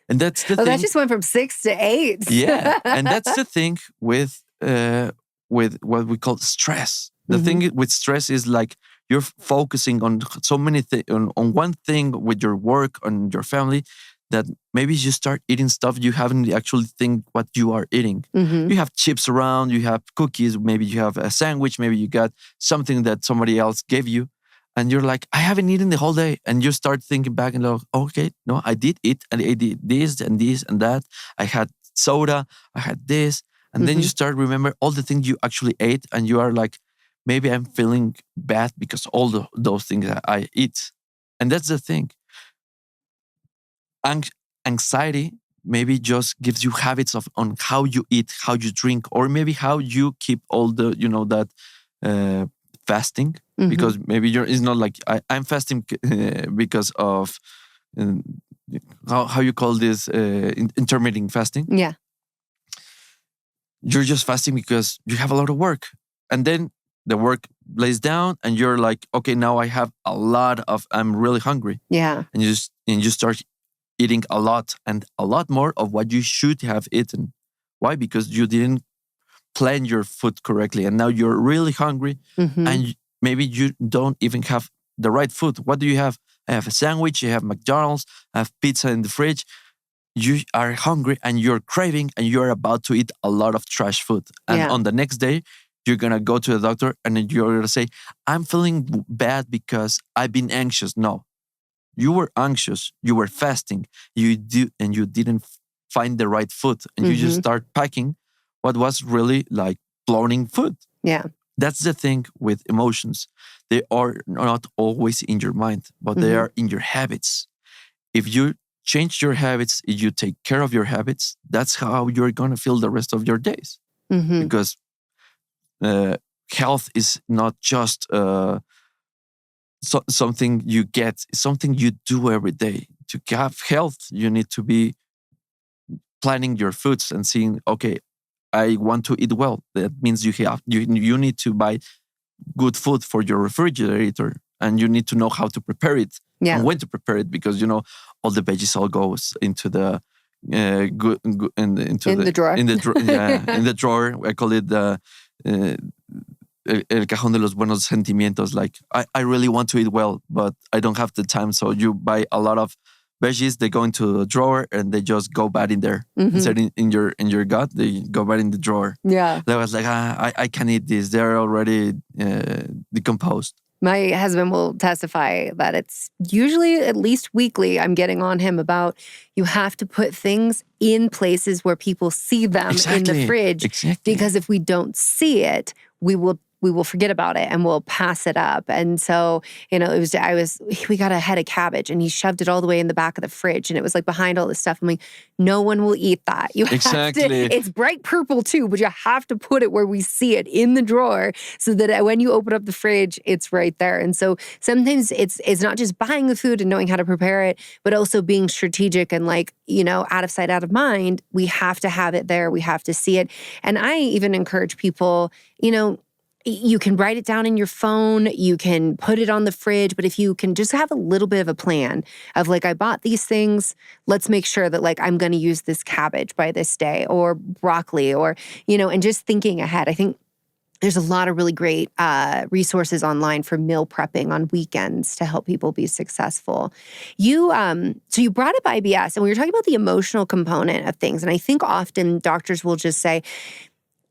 And that's the thing. That just went from 6 to 8. Yeah, and that's the thing with what we call stress. The thing with stress is like you're focusing on so many things, on one thing with your work, on your family, that maybe you start eating stuff you haven't actually think what you are eating. Mm-hmm. You have chips around, you have cookies, maybe you have a sandwich, maybe you got something that somebody else gave you. And you're like, I haven't eaten the whole day. And you start thinking back and like, okay, no, I did eat and I did this and this and that. I had soda, I had this. And then you start remember all the things you actually ate. And you are like, maybe I'm feeling bad because all those things that I eat. And that's the thing. Anxiety maybe just gives you habits on how you eat, how you drink, or maybe how you keep all the, that fasting. Because maybe it's not like I'm fasting because of how you call this intermittent fasting. Yeah. You're just fasting because you have a lot of work. And then the work lays down and you're like, okay, now I have I'm really hungry. Yeah. And you start eating a lot and a lot more of what you should have eaten. Why? Because you didn't plan your food correctly, and now you're really hungry, and maybe you don't even have the right food. What do you have? I have a sandwich, you have McDonald's, I have pizza in the fridge. You are hungry and you're craving and you're about to eat a lot of trash food. And on the next day, you're going to go to the doctor and then you're going to say, I'm feeling bad because I've been anxious. No, you were anxious. You were fasting. You didn't find the right food. And you just start packing what was really like bloating food. Yeah. That's the thing with emotions. They are not always in your mind, but they are in your habits. If you change your habits, if you take care of your habits, that's how you're going to feel the rest of your days. Because health is not just something you get, it's something you do every day. To have health, you need to be planning your foods and seeing, okay, I want to eat well. That means you need to buy good food for your refrigerator, and you need to know how to prepare it and when to prepare it, because all the veggies all goes into the into the drawer. In the drawer. I call it the el cajón de los buenos sentimientos. Like I really want to eat well, but I don't have the time. So you buy a lot of veggies, they go into the drawer and they just go bad in there. Instead in your gut, they go bad in the drawer. Yeah. I was like, I can't eat this. They're already decomposed. My husband will testify that it's usually at least weekly I'm getting on him about you have to put things in places where people see them in the fridge. Exactly. Because if we don't see it, we will forget about it and we'll pass it up. And so, we got a head of cabbage and he shoved it all the way in the back of the fridge and it was like behind all this stuff. I'm like, no one will eat that. You have to, it's bright purple too, but you have to put it where we see it in the drawer so that when you open up the fridge, it's right there. And so sometimes it's not just buying the food and knowing how to prepare it, but also being strategic and out of sight, out of mind. We have to have it there. We have to see it. And I even encourage people, you can write it down in your phone, you can put it on the fridge, but if you can just have a little bit of a plan of I bought these things, let's make sure that I'm going to use this cabbage by this day or broccoli or, and just thinking ahead. I think there's a lot of really great resources online for meal prepping on weekends to help people be successful. So you brought up IBS and we were talking about the emotional component of things. And I think often doctors will just say,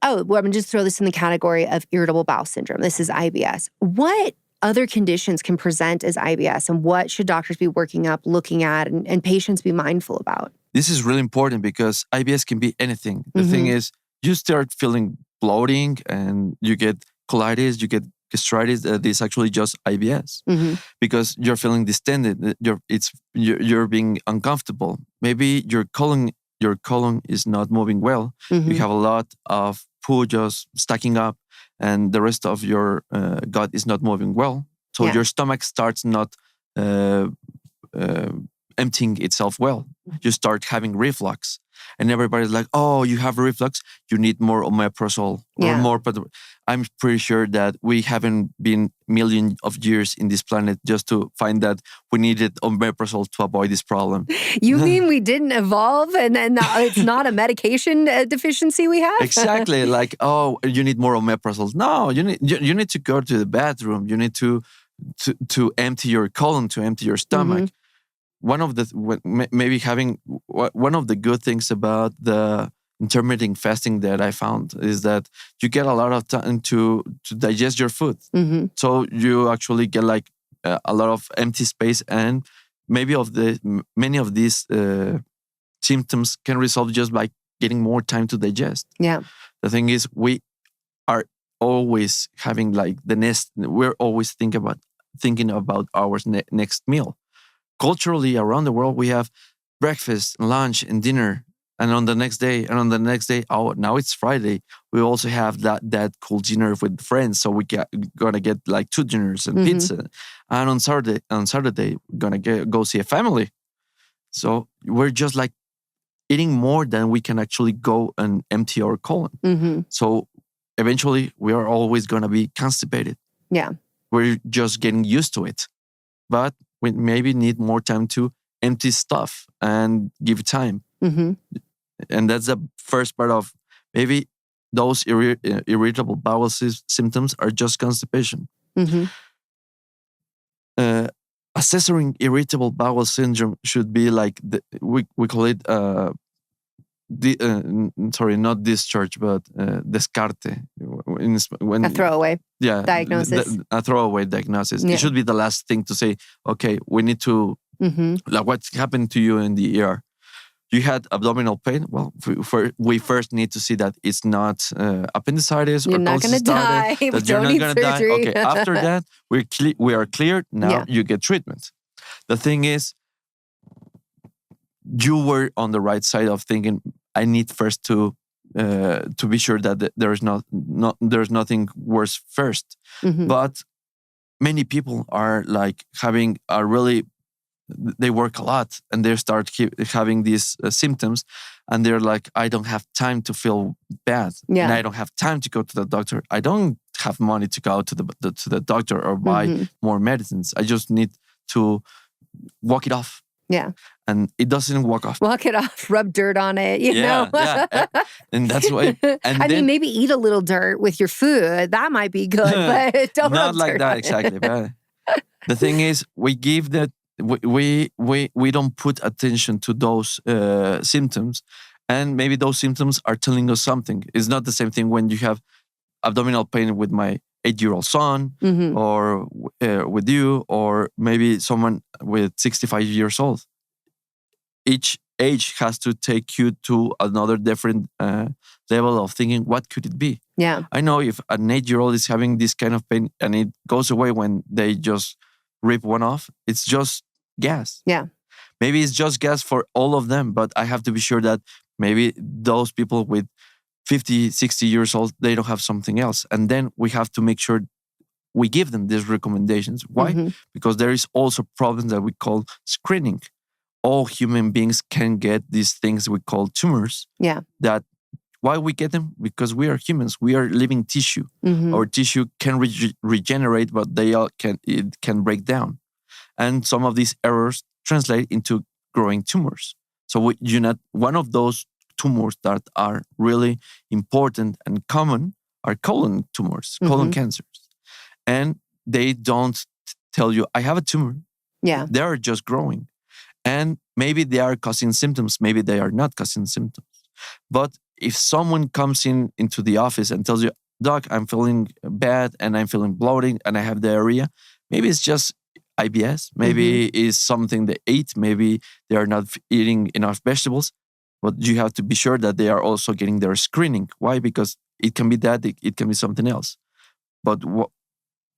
I'm going to just throw this in the category of irritable bowel syndrome. This is IBS. What other conditions can present as IBS and what should doctors be working up, looking at, and patients be mindful about? This is really important because IBS can be anything. The thing is, you start feeling bloating and you get colitis, you get gastritis. This is actually just IBS because you're feeling distended. You're being uncomfortable. Maybe your colon is not moving well. You have a lot of poo just stacking up and the rest of your gut is not moving well. So your stomach starts not emptying itself well. You start having reflux. And everybody's like, oh, you have reflux? You need more omeprazole or more. But I'm pretty sure that we haven't been millions of years in this planet just to find that we needed omeprazole to avoid this problem. You mean we didn't evolve and it's not a medication deficiency we have? Exactly. Like, oh, you need more omeprazole. No, you need to go to the bathroom. You need to empty your colon, to empty your stomach. One of the good things about the intermittent fasting that I found is that you get a lot of time to digest your food. So you actually get a lot of empty space, and many of these symptoms can resolve just by getting more time to digest. Yeah. The thing is, we are always having we're always thinking about our next meal. Culturally, around the world, we have breakfast, lunch, and dinner. And on the next day, oh, now it's Friday. We also have that cool dinner with friends. So we're going to get 2 dinners and pizza. And on Saturday, we're going to go see a family. So we're just eating more than we can actually go and empty our colon. So eventually, we are always going to be constipated. Yeah. We're just getting used to it. But we maybe need more time to empty stuff and give time. And that's the first part of maybe those irritable bowel symptoms are just constipation. Mm-hmm. Assessing irritable bowel syndrome should be like we call it not discharge, but descarte. When A throwaway diagnosis. A throwaway diagnosis. Yeah. It should be the last thing to say, okay, we need to, like what's happened to you in the ER. You had abdominal pain. Well, we first need to see that it's not appendicitis You're or not going to die. that you're not going to die. Surgery. Okay, after that, we are cleared. Now Yeah. you get treatment. The thing is, you were on the right side of thinking, I need first to be sure that there's nothing worse first. Mm-hmm. But many people are like they work a lot and they start having these symptoms, and they're like, I don't have time to feel bad, and I don't have time to go to the doctor. I don't have money to go to the doctor or buy more medicines. I just need to walk it off. Yeah. And it doesn't walk off. Walk it off, rub dirt on it, you know? Yeah. And that's why. And I mean, maybe eat a little dirt with your food. That might be good, but don't not rub like dirt that on exactly. it. But the thing is, we give that we don't put attention to those symptoms, and maybe those symptoms are telling us something. It's not the same thing when you have abdominal pain with my 8-year-old son, or with you, or maybe someone with 65 years old. Each age has to take you to another different level of thinking. What could it be? Yeah. I know if an 8-year-old is having this kind of pain and it goes away when they just rip one off, it's just gas. Yeah. Maybe it's just gas for all of them, but I have to be sure that maybe those people with 50, 60 years old, they don't have something else. And then we have to make sure we give them these recommendations. Why? Because there is also problems that we call screening. All human beings can get these things we call tumors. Yeah. That why we get them? Because we are humans. We are living tissue. Our tissue can regenerate, but it can break down. And some of these errors translate into growing tumors. So one of those tumors that are really important and common are colon tumors, colon cancers. And they don't tell you, I have a tumor. Yeah. They are just growing. And maybe they are causing symptoms. Maybe they are not causing symptoms. But if someone comes into the office and tells you, Doc, I'm feeling bad and I'm feeling bloating and I have diarrhea, maybe it's just IBS. Maybe it's something they ate. Maybe they are not eating enough vegetables. But you have to be sure that they are also getting their screening. Why? Because it can be that, it can be something else. But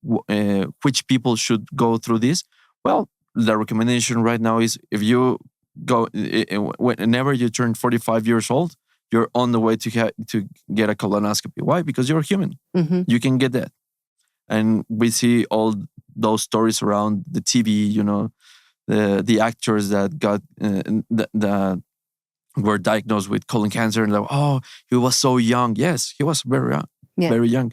which people should go through this? Well, the recommendation right now is if you go, whenever you turn 45 years old, you're on the way to get a colonoscopy. Why? Because you're human. You can get that. And we see all those stories around the TV, the actors that got that were diagnosed with colon cancer, and he was so young. Yes, he was very young, very young.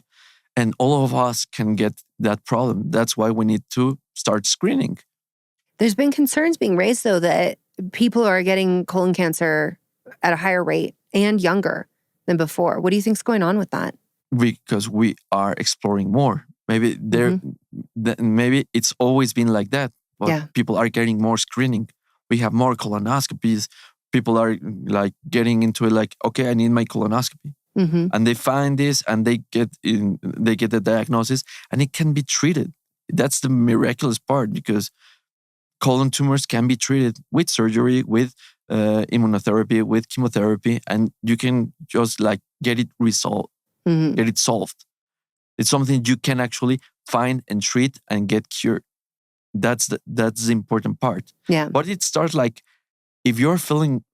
And all of us can get that problem. That's why we need to start screening. There's been concerns being raised, though, that people are getting colon cancer at a higher rate and younger than before. What do you think's going on with that? Because we are exploring more. Maybe maybe it's always been like that. But people are getting more screening. We have more colonoscopies. People are like getting into it like, okay, I need my colonoscopy. And they find this and they get the diagnosis and it can be treated. That's the miraculous part, because colon tumors can be treated with surgery, with immunotherapy, with chemotherapy, and you can just like get it resolved, get it solved. It's something you can actually find and treat and get cured. That's the important part. Yeah. But it starts like, if you're feeling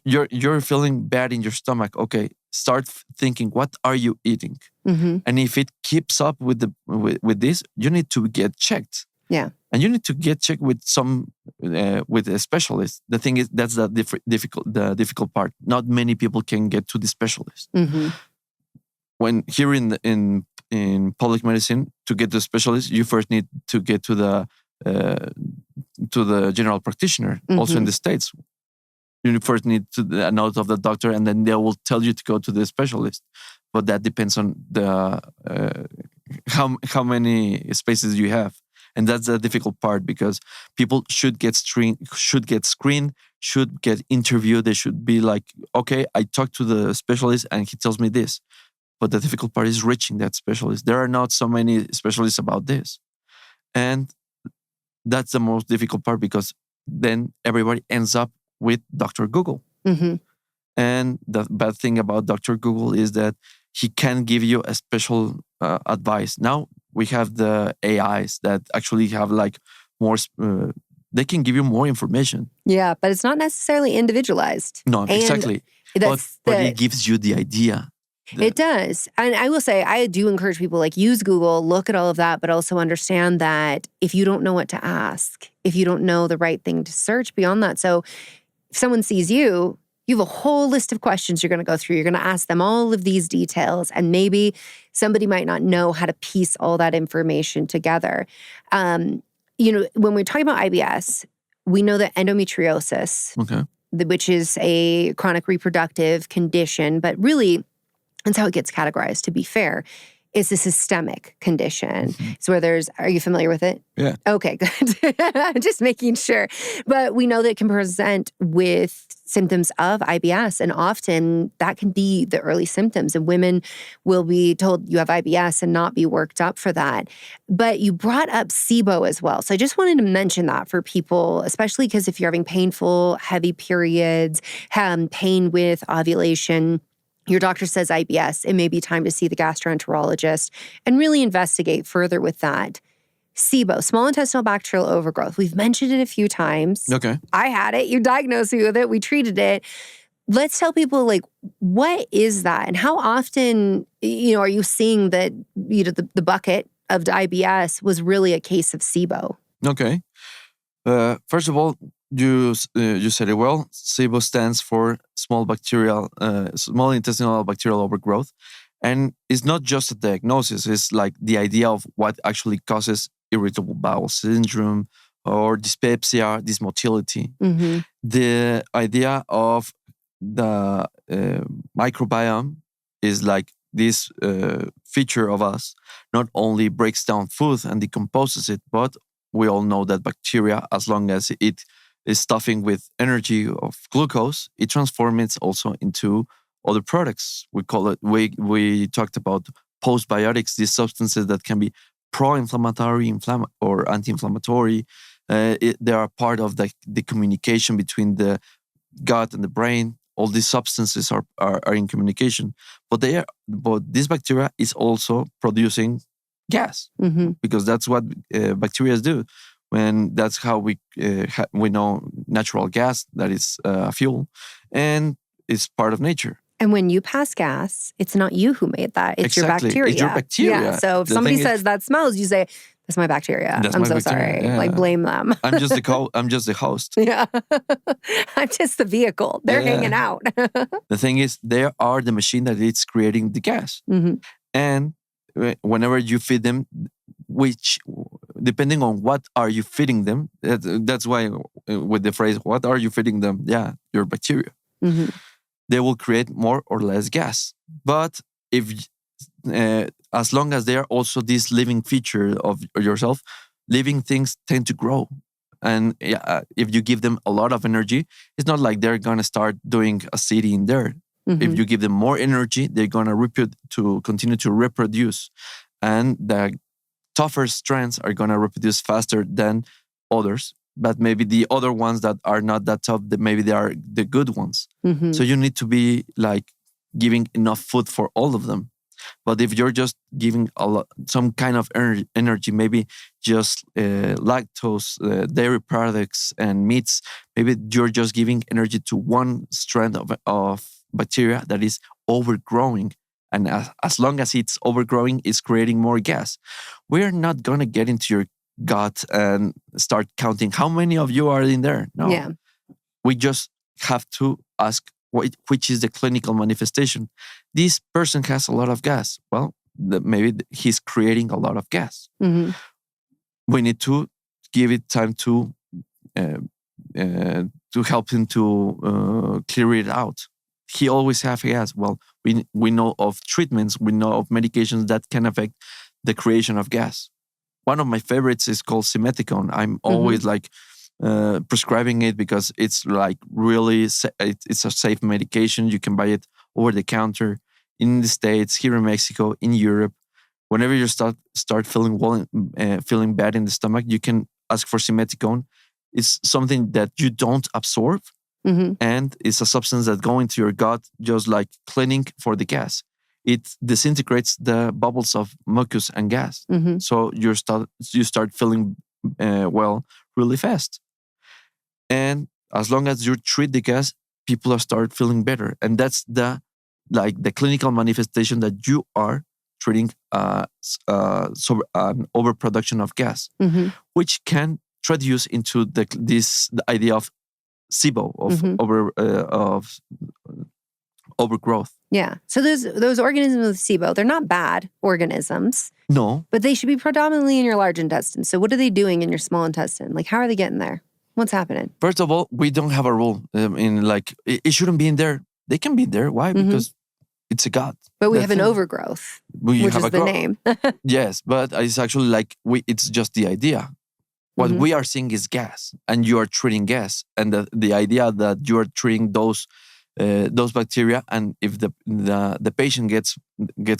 you're feeling bad in your stomach, okay, start thinking, what are you eating? And if it keeps up with this, you need to get checked. Yeah. And you need to get checked with with a specialist. The thing is, that's the difficult part. Not many people can get to the specialist. When here in public medicine, to get to the specialist, you first need to get to the general practitioner. Also in the States, You first need a note of the doctor, and then they will tell you to go to the specialist. But that depends on the how many spaces you have, and that's the difficult part because people should get screened, should get interviewed. They should be like, okay, I talked to the specialist and he tells me this. But the difficult part is reaching that specialist. There are not so many specialists about this, and that's the most difficult part because then everybody ends up with Dr. Google. Mm-hmm. And the bad thing about Dr. Google is that he can give you a special advice. Now we have the AIs that actually have like more, they can give you more information. Yeah, but it's not necessarily individualized. No, And exactly. But it gives you the idea. It does. And I will say, I do encourage people like use Google, look at all of that, but also understand that if you don't know what to ask, if you don't know the right thing to search beyond that. So if someone sees you, you have a whole list of questions you're going to go through. You're going to ask them all of these details, and maybe somebody might not know how to piece all that information together. When we're talking about IBS, we know that endometriosis, which is a chronic reproductive condition, but really, that's how it gets categorized, to be fair. It's a systemic condition. It's where are you familiar with it? Yeah. Okay, good. Just making sure. But we know that it can present with symptoms of IBS, and often that can be the early symptoms, and women will be told you have IBS and not be worked up for that. But you brought up SIBO as well. So I just wanted to mention that for people, especially because if you're having painful, heavy periods, pain with ovulation, your doctor says IBS, it may be time to see the gastroenterologist and really investigate further with that. SIBO, small intestinal bacterial overgrowth. We've mentioned it a few times. Okay. I had it. You diagnosed me with it. We treated it. Let's tell people, like, what is that? And how often, are you seeing that, the bucket of IBS was really a case of SIBO? Okay. First of all, you said it well. SIBO stands for small intestinal bacterial overgrowth. And it's not just a diagnosis. It's like the idea of what actually causes irritable bowel syndrome or dyspepsia, dysmotility. Mm-hmm. The idea of the microbiome is like this feature of us not only breaks down food and decomposes it, but we all know that bacteria, as long as it is stuffing with energy of glucose, it transforms it also into other products. We call it, we talked about postbiotics, these substances that can be pro-inflammatory, or anti-inflammatory. They are part of the communication between the gut and the brain. All these substances are in communication. But this bacteria is also producing gas, because that's what bacteria do. When that's how we know natural gas, that is fuel, and it's part of nature. And when you pass gas, it's not you who made that. It's your bacteria. It's your bacteria. Yeah. So if somebody says that smells, you say, that's my bacteria. I'm so sorry. Yeah. Like, blame them. I'm just the host. Yeah. I'm just the vehicle. They're hanging out. The thing is, they are the machine that is creating the gas. Mm-hmm. And whenever you feed them, which, depending on what are you feeding them, that's why with the phrase, what are you feeding them? Yeah, your bacteria. Mm-hmm. They will create more or less gas. But if as long as they are also this living feature of yourself, living things tend to grow. And if you give them a lot of energy, it's not like they're going to start doing a city in there. Mm-hmm. If you give them more energy, they're going to continue to reproduce. And the tougher strands are going to reproduce faster than others. But maybe the other ones that are not that tough, maybe they are the good ones. Mm-hmm. So you need to be like giving enough food for all of them. But if you're just giving some kind of energy, maybe just lactose, dairy products, and meats, maybe you're just giving energy to one strand of bacteria that is overgrowing. And as long as it's overgrowing, it's creating more gas. We're not going to get into your gut and start counting how many of you are in there. No. Yeah. We just have to ask which is the clinical manifestation. This person has a lot of gas. Well, maybe he's creating a lot of gas. Mm-hmm. We need to give it time to to help him to clear it out. He always have gas. Well, we know of treatments, we know of medications that can affect the creation of gas. One of my favorites is called simethicone. I'm always like prescribing it because it's like really, it's a safe medication. You can buy it over the counter in the States, here in Mexico, in Europe. Whenever you start feeling feeling bad in the stomach, you can ask for simethicone. It's something that you don't absorb, and it's a substance that goes into your gut, just like cleaning for the gas. It disintegrates the bubbles of mucus and gas, so you start feeling well really fast. And as long as you treat the gas, people start feeling better, and that's the clinical manifestation that you are treating overproduction of gas, which can traduce into the idea of SIBO, of overgrowth. Yeah. So those organisms with SIBO, they're not bad organisms. No. But they should be predominantly in your large intestine. So what are they doing in your small intestine? Like, how are they getting there? What's happening? First of all, we don't have a rule it shouldn't be in there. They can be there. Why? Because it's a gut. But we have an overgrowth, which is the name. Yes, but it's actually it's just the idea. What we are seeing is gas, and you are treating gas, and the idea that you are treating those bacteria, and if the patient gets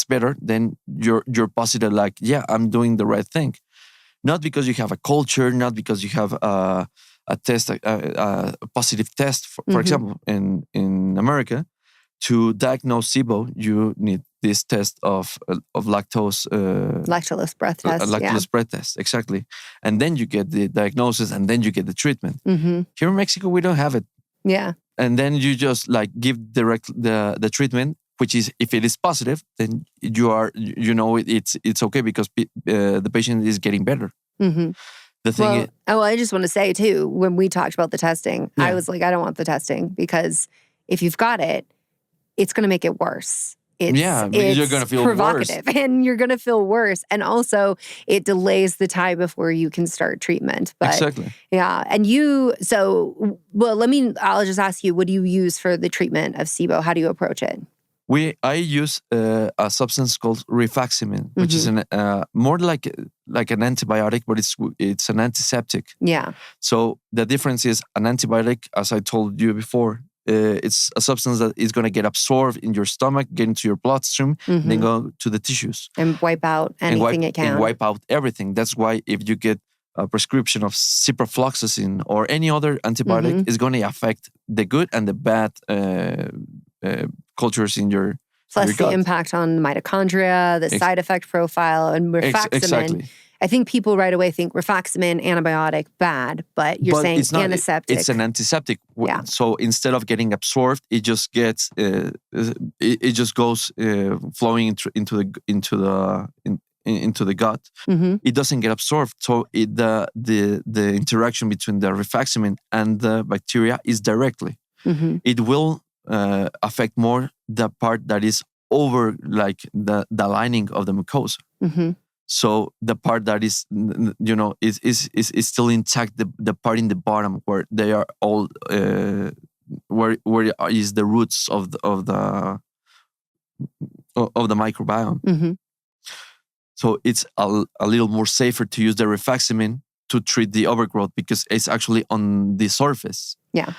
better, then you're positive, like, yeah, I'm doing the right thing. Not because you have a culture, not because you have a test, a positive test. For example, in America, to diagnose SIBO, you need this test of lactose breath test. Lactose breath test, exactly. And then you get the diagnosis, and then you get the treatment. Here in Mexico, we don't have it. Yeah. And then you just give direct the treatment, which is, if it is positive, then it's okay because the patient is getting better. The thing I just want to say too, when we talked about the testing, I was like, I don't want the testing, because if you've got it, it's going to make it worse. It's you're going to feel provocative, worse. And you're going to feel worse. And also, it delays the time before you can start treatment. But, exactly. Yeah. And I'll just ask you, what do you use for the treatment of SIBO? How do you approach it? I use a substance called rifaximin, which is more like an antibiotic, but it's an antiseptic. Yeah. So the difference is, an antibiotic, as I told you before, it's a substance that is going to get absorbed in your stomach, get into your bloodstream, and then go to the tissues. And wipe out anything it can. And wipe out everything. That's why if you get a prescription of ciprofloxacin or any other antibiotic, it's going to affect the good and the bad cultures in your Plus gut. The impact on mitochondria, the side effect profile, and rifaximin. Exactly. I think people right away think rifaximin, antibiotic, bad, but you're saying it's not, antiseptic. It's an antiseptic. Yeah. So instead of getting absorbed, it just gets it just goes flowing into the gut. It doesn't get absorbed. So the interaction between the rifaximin and the bacteria is directly. It will affect more the part that is over, like the lining of the mucosa. So the part that is is still intact, the part in the bottom where they are all where is the roots of the microbiome. So it's a little more safer to use the rifaximin to treat the overgrowth, because it's actually on the surface. Yeah.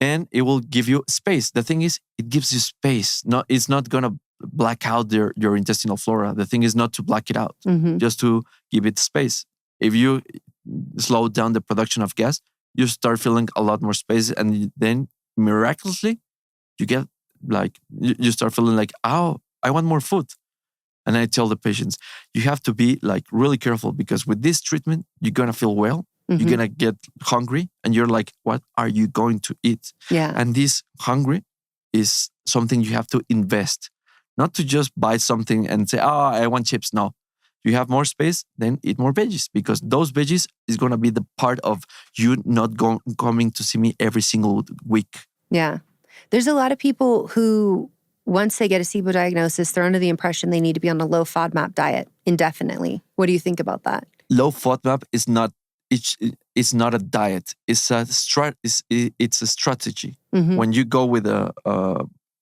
And it will give you space. The thing is, it gives you space. It's not gonna black out your intestinal flora. The thing is not to black it out, just to give it space. If you slow down the production of gas, you start feeling a lot more space, and then miraculously, you get you start feeling like, oh, I want more food. And I tell the patients, you have to be really careful, because with this treatment, you're gonna feel well. You're going to get hungry, and you're like, what are you going to eat? Yeah. And this hungry is something you have to invest, not to just buy something and say, oh, I want chips. No, you have more space, then eat more veggies, because those veggies is going to be the part of you not coming to see me every single week. Yeah. There's a lot of people who, once they get a SIBO diagnosis, they're under the impression they need to be on a low-FODMAP diet indefinitely. What do you think about that? Low-FODMAP is not it's not a diet. It's a it's a strategy. Mhm. When you go with a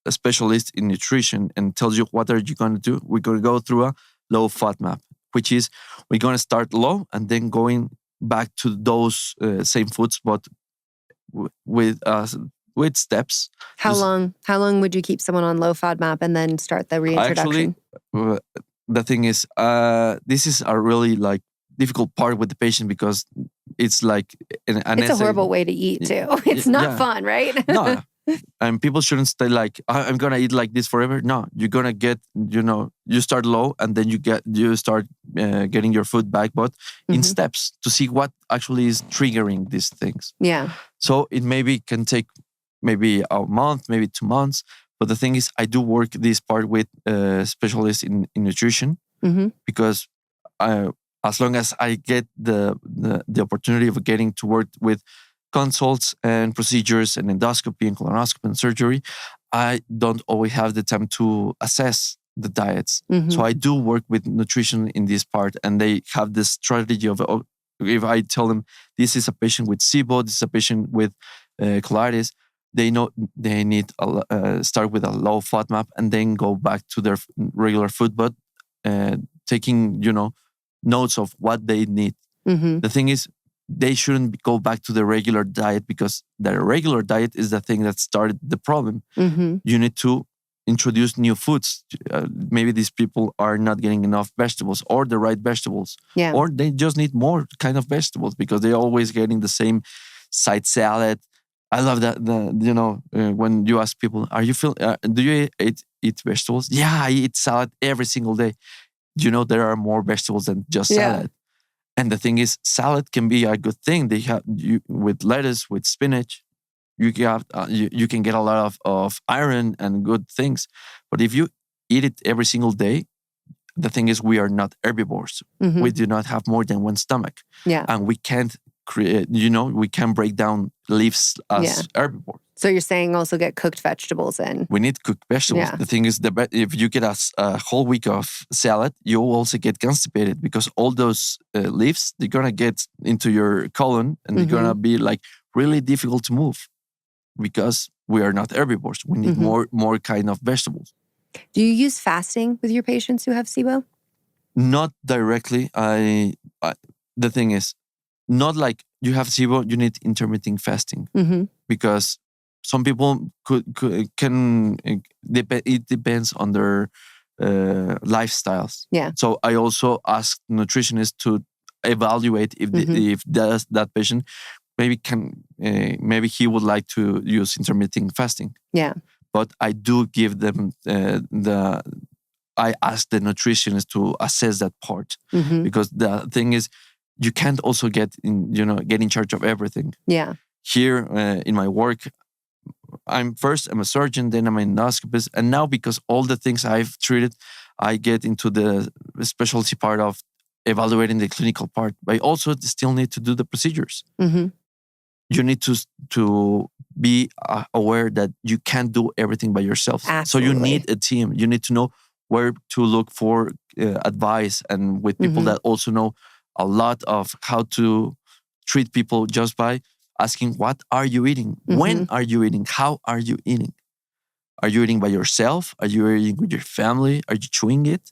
specialist in nutrition and tells you what are you going to do, we're going to go through a low-FODMAP, which is we're going to start low and then going back to those same foods, but with steps. How long would you keep someone on low FODMAP and then start the reintroduction? Actually, the thing is, this is a really like difficult part with the patient because it's like an it's a horrible way to eat too. It's not fun, right? No. And people shouldn't stay like, I'm going to eat like this forever. No, you're going to get, you start low and then you start getting your food back, but in steps to see what actually is triggering these things. Yeah. So it maybe can take maybe a month, maybe 2 months. But the thing is, I do work this part with specialists in nutrition because as long as I get the opportunity of getting to work with consults and procedures and endoscopy and colonoscopy and surgery, I don't always have the time to assess the diets. So I do work with nutrition in this part, and they have this strategy of, if I tell them this is a patient with SIBO, this is a patient with colitis, they know they need start with a low FODMAP and then go back to their regular food, but taking notes of what they need. The thing is, they shouldn't go back to the regular diet because the regular diet is the thing that started the problem. You need to introduce new foods. Maybe these people are not getting enough vegetables or the right vegetables. Yeah. Or they just need more kind of vegetables because they're always getting the same side salad. I love that, when you ask people, do you eat vegetables? Yeah, I eat salad every single day. There are more vegetables than just salad. And the thing is, salad can be a good thing. They have with lettuce, with spinach, you can get a lot of iron and good things. But if you eat it every single day, the thing is, we are not herbivores. We do not have more than one stomach. Yeah. And we can't create, we can break down leaves as herbivores. So you're saying also get cooked vegetables in. We need cooked vegetables. Yeah. The thing is, if you get a whole week of salad, you also get constipated because all those leaves, they're going to get into your colon and they're going to be like really difficult to move because we are not herbivores. We need more kind of vegetables. Do you use fasting with your patients who have SIBO? Not directly. The thing is, not like you have SIBO, you need intermittent fasting because some people can. It depends on their lifestyles. Yeah. So I also ask nutritionists to evaluate if that patient maybe he would like to use intermittent fasting. Yeah. But I do give them I ask the nutritionist to assess that part because the thing is, you can't also get in charge of everything. Yeah. Here in my work, I'm a surgeon, then I'm an endoscopist. And now because all the things I've treated, I get into the specialty part of evaluating the clinical part. But I also still need to do the procedures. You need to be aware that you can't do everything by yourself. Absolutely. So you need a team. You need to know where to look for advice and with people that also know a lot of how to treat people just by asking, what are you eating? When are you eating? How are you eating? Are you eating by yourself? Are you eating with your family? Are you chewing it?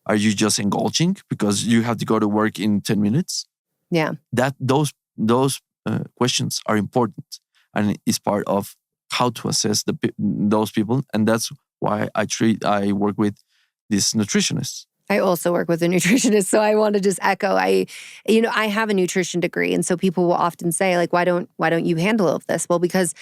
Are you just indulging because you have to go to work in 10 minutes? Yeah. Those questions are important and is part of how to assess those people. And that's why I work with these nutritionists. I also work with a nutritionist, so I want to just echo. I have a nutrition degree, and so people will often say, like, why don't you handle all of this? Well, because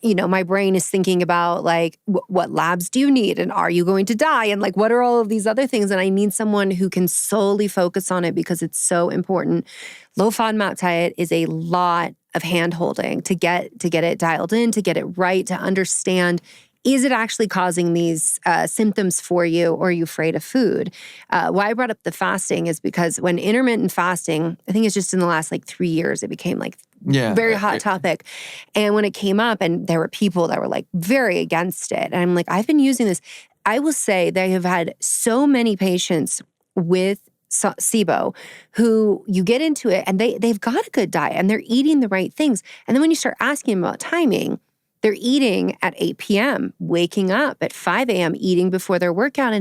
my brain is thinking about like, what labs do you need, and are you going to die, and like, what are all of these other things? And I need someone who can solely focus on it because it's so important. Low FODMAP diet is a lot of hand-holding to get it dialed in, to get it right, to understand. Is it actually causing these symptoms for you, or are you afraid of food? Why I brought up the fasting is because when intermittent fasting, I think it's just in the last 3 years, it became very hot topic. And when it came up, and there were people that were very against it. And I'm like, I've been using this. I will say they have had so many patients with SIBO, who you get into it and they've got a good diet and they're eating the right things. And then when you start asking them about timing, they're eating at 8 p.m., waking up at 5 a.m., eating before their workout.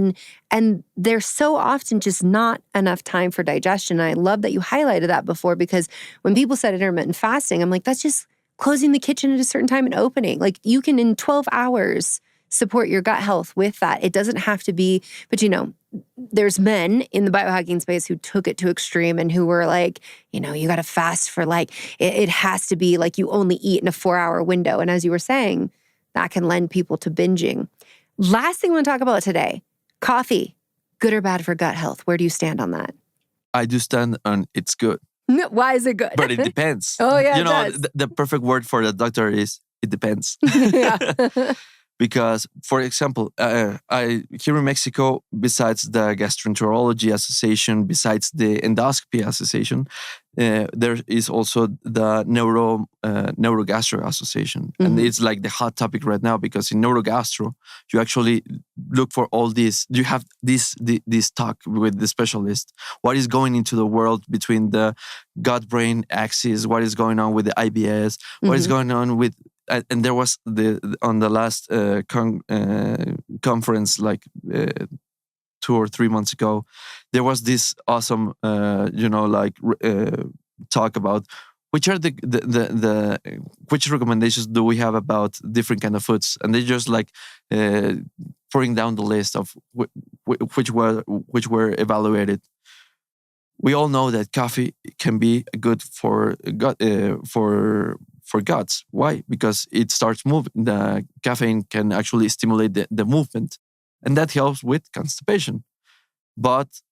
And there's so often just not enough time for digestion. And I love that you highlighted that before, because when people said intermittent fasting, I'm like, that's just closing the kitchen at a certain time and opening. Like, you can in 12 hours support your gut health with that. It doesn't have to be, but there's men in the biohacking space who took it to extreme and who were like, you got to fast for it has to be like you only eat in a 4-hour window. And as you were saying, that can lend people to binging. Last thing we want to talk about today, coffee, good or bad for gut health? Where do you stand on that? I do stand on it's good. Why is it good? But it depends. Oh, yeah, it does. The perfect word for the doctor is it depends. Yeah. Because, for example, here in Mexico, besides the Gastroenterology Association, besides the Endoscopy Association, there is also the Neurogastro Association. And it's like the hot topic right now, because in Neurogastro, you actually look for all this. You have this talk with the specialist. What is going into the world between the gut-brain axis? What is going on with the IBS? What is going on with... And there was on the last conference, 2 or 3 months ago, there was this awesome, talk about which are the which recommendations do we have about different kind of foods, and they just pouring down the list of which were evaluated. We all know that coffee can be good for guts. Why? Because it starts moving. The caffeine can actually stimulate the movement, and that helps with constipation. But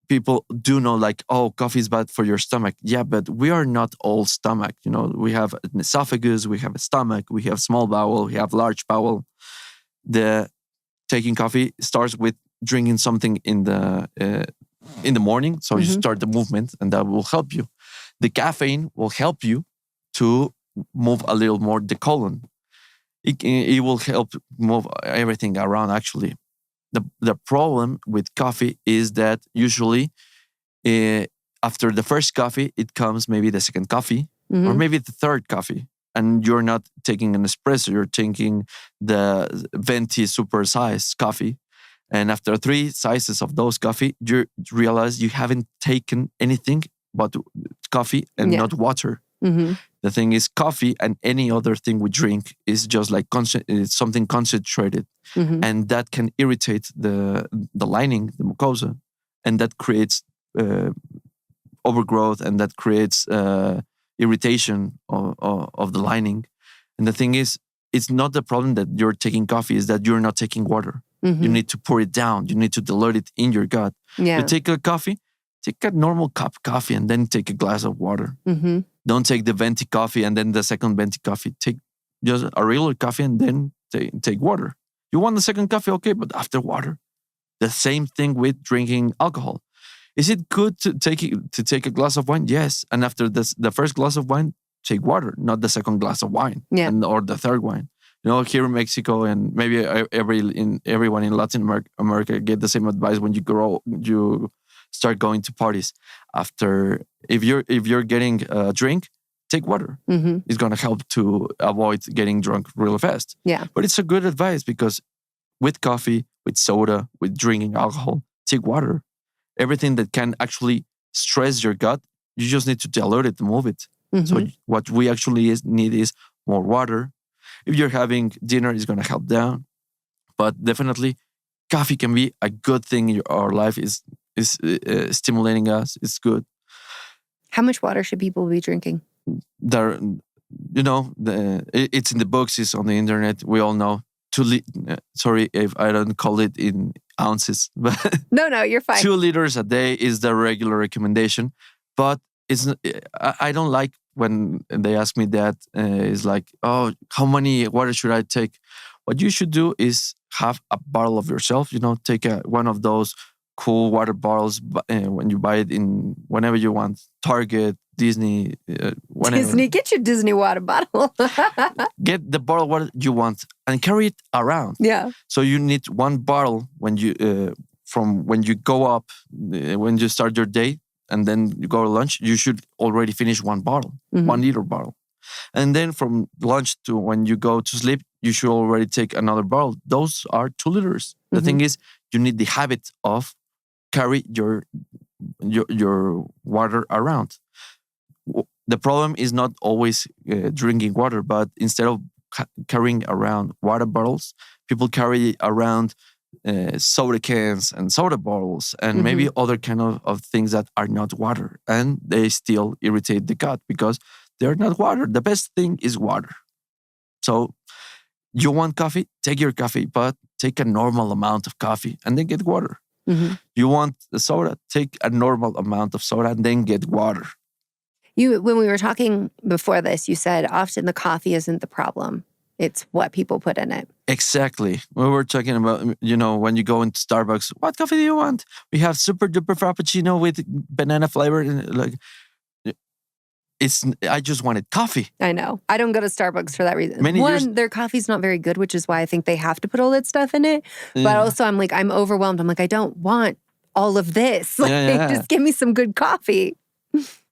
people do know coffee is bad for your stomach. Yeah, but we are not all stomach. We have an esophagus, we have a stomach, we have small bowel, we have large bowel. The taking coffee starts with drinking something in the morning, so you start the movement, and that will help you. The caffeine will help you to move a little more the colon. It will help move everything around, actually. The problem with coffee is that usually after the first coffee, it comes maybe the second coffee or maybe the third coffee. And you're not taking an espresso, you're taking the venti super size coffee. And after 3 sizes of those coffee, you realize you haven't taken anything but coffee and not water. The thing is, coffee and any other thing we drink is just it's something concentrated, and that can irritate the lining, the mucosa, and that creates overgrowth, and that creates irritation of the lining. And the thing is, it's not the problem that you're taking coffee, is that you're not taking water. You need to pour it down. You need to dilute it in your gut. Yeah. You take a coffee, take a normal cup of coffee, and then take a glass of water. Don't take the venti coffee and then the second venti coffee. Take just a regular coffee and then take water. You want the second coffee, okay, but after water. The same thing with drinking alcohol. Is it good to take a glass of wine? Yes. And after the first glass of wine, take water, not the second glass of wine or the third wine. Here in Mexico, and maybe everyone in Latin America get the same advice when you start going to parties. After, if you're getting a drink, take water. It's gonna help to avoid getting drunk really fast. Yeah. But it's a good advice, because with coffee, with soda, with drinking alcohol, take water. Everything that can actually stress your gut, you just need to dilute it, to move it. So what we actually need is more water. If you're having dinner, it's gonna help down. But definitely, coffee can be a good thing in our life. Is stimulating us. It's good. How much water should people be drinking? It's in the books, it's on the internet. We all know. Sorry if I don't call it in ounces, but no, you're fine. 2 liters a day is the regular recommendation. But I don't like when they ask me that. It's like, oh, how many water should I take? What you should do is have a bottle of yourself. Take one of those cool water bottles when you buy it in whenever you want. Target, Disney, whenever. Disney, get your Disney water bottle. Get the bottle of water you want and carry it around. Yeah. So you need one bottle when you from when you go up, when you start your day, and then you go to lunch, you should already finish 1 bottle, 1 liter bottle. And then from lunch to when you go to sleep, you should already take another bottle. Those are 2 liters. The thing is, you need the habit of carry your water around. The problem is not always drinking water, but instead of carrying around water bottles, people carry around soda cans and soda bottles and maybe other kind of things that are not water, and they still irritate the gut because they're not water. The best thing is water. So you want coffee, take your coffee, but take a normal amount of coffee and then get water. You want the soda, take a normal amount of soda and then get water. When we were talking before this, you said often the coffee isn't the problem. It's what people put in it. Exactly. We were talking about, when you go into Starbucks, what coffee do you want? We have super duper frappuccino with banana flavor. And I just wanted coffee. I know. I don't go to Starbucks for that reason. Their coffee's not very good, which is why I think they have to put all that stuff in it. But also I'm overwhelmed. I'm like, I don't want all of this. Just give me some good coffee.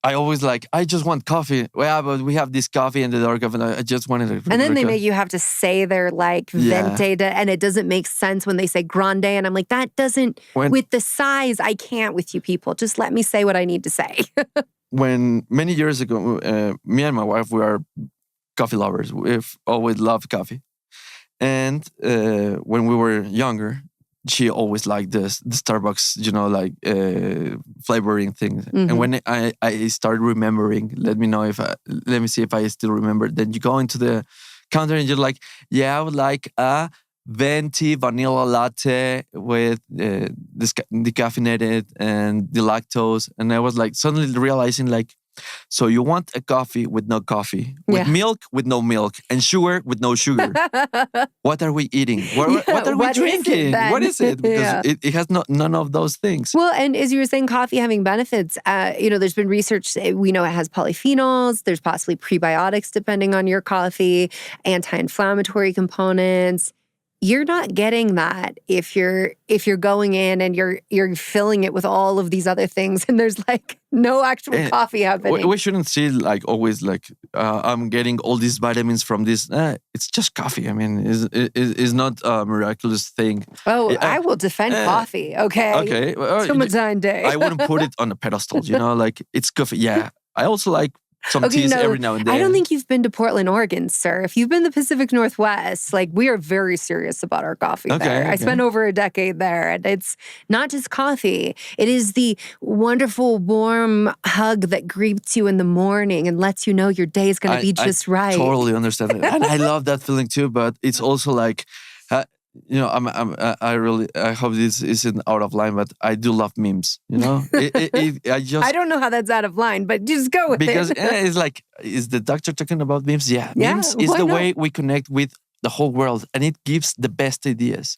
I always I just want coffee. Well, but we have this coffee and the dark coffee. I just wanted it. And then they make you have to say they're vente, and it doesn't make sense when they say grande. And I'm like, that doesn't, with the size, I can't with you people. Just let me say what I need to say. When many years ago, me and my wife, we are coffee lovers. We've always loved coffee. And when we were younger, she always liked the Starbucks, flavoring things. And when I started remembering, let me see if I still remember. Then you go into the counter and you're like, I would like a venti vanilla latte with decaffeinated and the lactose. And I was suddenly realizing so you want a coffee with no coffee, with milk with no milk, and sugar with no sugar. What are we eating? What are we drinking? What is it? Because it has none of those things. Well, and as you were saying, coffee having benefits, there's been research, we know it has polyphenols, there's possibly prebiotics depending on your coffee, anti-inflammatory components. You're not getting that if you're going in and you're filling it with all of these other things and there's no actual coffee happening. We shouldn't see always I'm getting all these vitamins from this. It's just coffee. I mean, it's not a miraculous thing. Oh, I will defend coffee. Okay. Okay. Summertime day. I wouldn't put it on a pedestal. It's coffee. Yeah. I also like some teas every now and then. I don't think you've been to Portland, Oregon, sir. If you've been to the Pacific Northwest, we are very serious about our coffee there. I spent over a decade there, and it's not just coffee. It is the wonderful, warm hug that greets you in the morning and lets you know your day is going to be just right. I totally understand it. And I love that feeling too, but it's also I hope this isn't out of line, but I do love memes. I don't know how that's out of line, but just go with because it. It's is the doctor talking about memes? Yeah, memes is the way we connect with the whole world, and it gives the best ideas.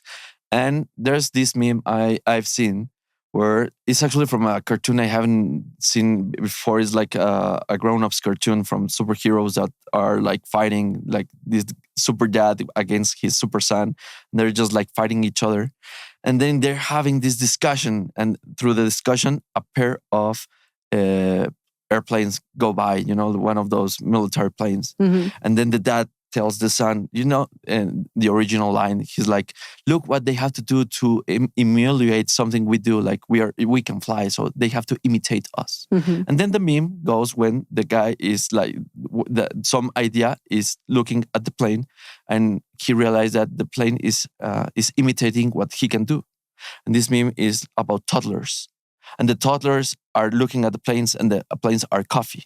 And there's this meme I've seen where it's actually from a cartoon I haven't seen before. It's a grown-ups cartoon from superheroes that are fighting this super dad against his super son. And they're just fighting each other. And then they're having this discussion. And through the discussion, a pair of airplanes go by, one of those military planes. And then the dad tells the son, in the original line, he's like, look what they have to do to emulate something we do. We can fly, so they have to imitate us. And then the meme goes when the guy is some idea is looking at the plane and he realized that the plane is imitating what he can do. And this meme is about toddlers. And the toddlers are looking at the planes and the planes are coffee.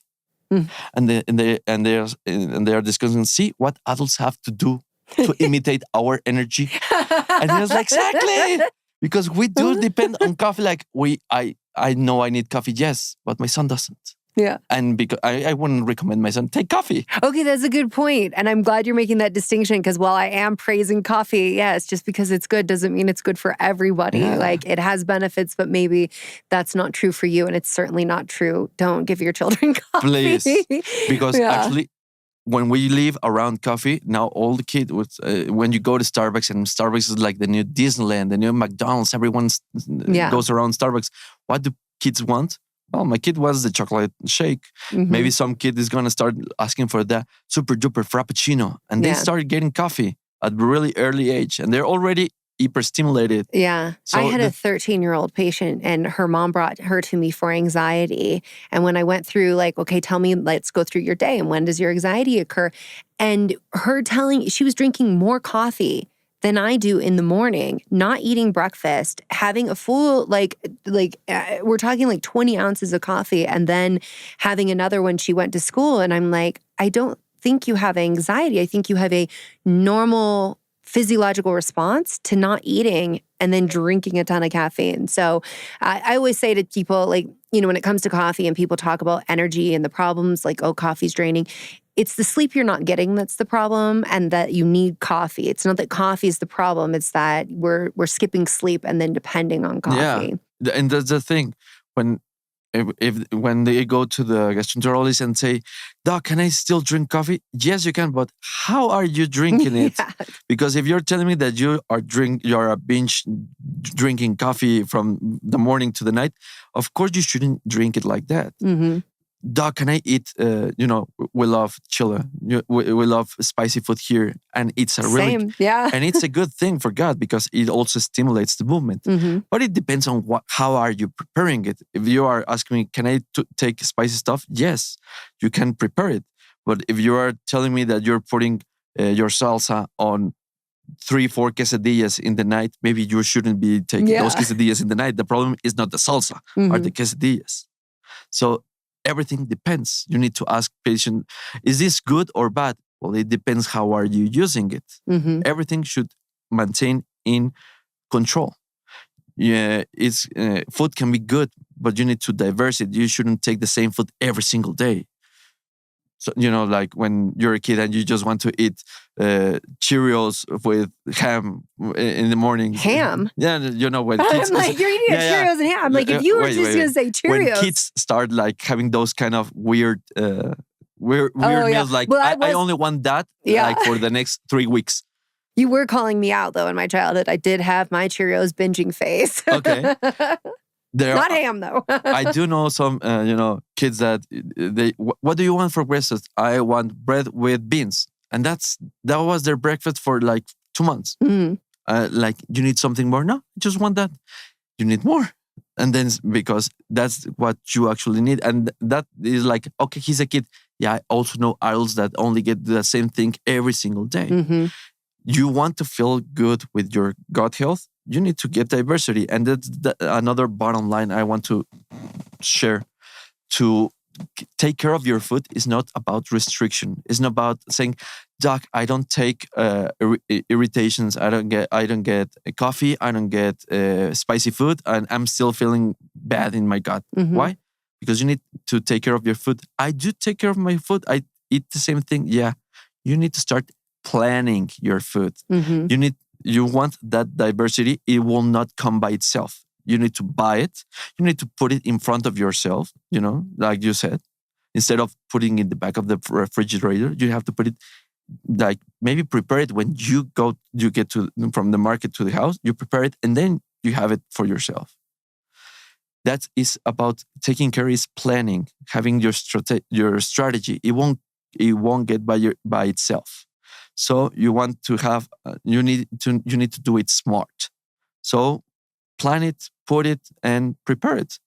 And they are discussing, see what adults have to do to imitate our energy. And he was exactly, because we do depend on coffee. I know I need coffee, yes, but my son doesn't. Yeah. And because I wouldn't recommend my son take coffee. Okay, that's a good point. And I'm glad you're making that distinction because while I am praising coffee, yes, just because it's good doesn't mean it's good for everybody. Yeah. It has benefits, but maybe that's not true for you. And it's certainly not true. Don't give your children coffee. Please. Because actually, when we live around coffee, now all the kids, when you go to Starbucks, and Starbucks is like the new Disneyland, the new McDonald's, everyone goes around Starbucks. What do kids want? Well, my kid wants the chocolate shake. Maybe some kid is going to start asking for the super duper frappuccino. And they start getting coffee at a really early age. And they're already hyper-stimulated. Yeah. So I had a 13-year-old patient and her mom brought her to me for anxiety. And when I went through like, okay, tell me, let's go through your day. And when does your anxiety occur? And her she was drinking more coffee than I do in the morning, not eating breakfast, having a full, we're talking like 20 ounces of coffee, and then having another when she went to school. And I'm like, I don't think you have anxiety. I think you have a normal physiological response to not eating and then drinking a ton of caffeine. So I always say to people, like, when it comes to coffee and people talk about energy and the problems, like, oh, coffee's draining. It's the sleep you're not getting that's the problem, and that you need coffee. It's not that coffee is the problem. It's that we're skipping sleep and then depending on coffee. Yeah, and that's the thing. When they go to the gastroenterologist and say, "Doc, can I still drink coffee?" Yes, you can, but how are you drinking it? Because if you're telling me that you're a binge drinking coffee from the morning to the night, of course you shouldn't drink it like that. Doc, can I eat? We love chili. We love spicy food here, and it's a really and it's a good thing for gut because it also stimulates the movement. But it depends on how are you preparing it. If you are asking me, can I take spicy stuff? Yes, you can prepare it. But if you are telling me that you're putting your salsa on 3-4 quesadillas in the night, maybe you shouldn't be taking those quesadillas in the night. The problem is not the salsa or the quesadillas. So everything depends. You need to ask patient, is this good or bad? Well, it depends how are you using it. Everything should maintain in control. Yeah, food can be good, but you need to diverse it. You shouldn't take the same food every single day. So, like when you're a kid and you just want to eat Cheerios with ham in the morning. Ham? Yeah, when kids... I'm like, you're eating Cheerios and ham. I'm like, if you were just going to say Cheerios. When kids start like having those kind of weird meals, like, I only want that like for the next 3 weeks. You were calling me out, though, in my childhood. I did have my Cheerios binging phase. Okay. Not ham, though. I do know some, kids that what do you want for breakfast? I want bread with beans. And that was their breakfast for like 2 months. Like, you need something more? No, I just want that. You need more. And then because that's what you actually need. And that is like, okay, he's a kid. Yeah, I also know adults that only get the same thing every single day. You want to feel good with your gut health, you need to get diversity. And that's another bottom line I want to share. To take care of your food is not about restriction. It's not about saying, Doc, I don't take irritations. I don't get coffee. I don't get spicy food, and I'm still feeling bad in my gut. Why? Because you need to take care of your food. I do take care of my food. I eat the same thing. Yeah, you need to start planning your food. You want that diversity. It will not come by itself. You need to buy it. You need to put it in front of yourself, like you said. Instead of putting it in the back of the refrigerator, you have to put it, like, maybe prepare it when you get from the market to the house, you prepare it and then you have it for yourself. That is about taking care, is planning, having your strategy. It won't get by itself. So you want to have, you need to do it smart. So plan it, put it, and prepare it.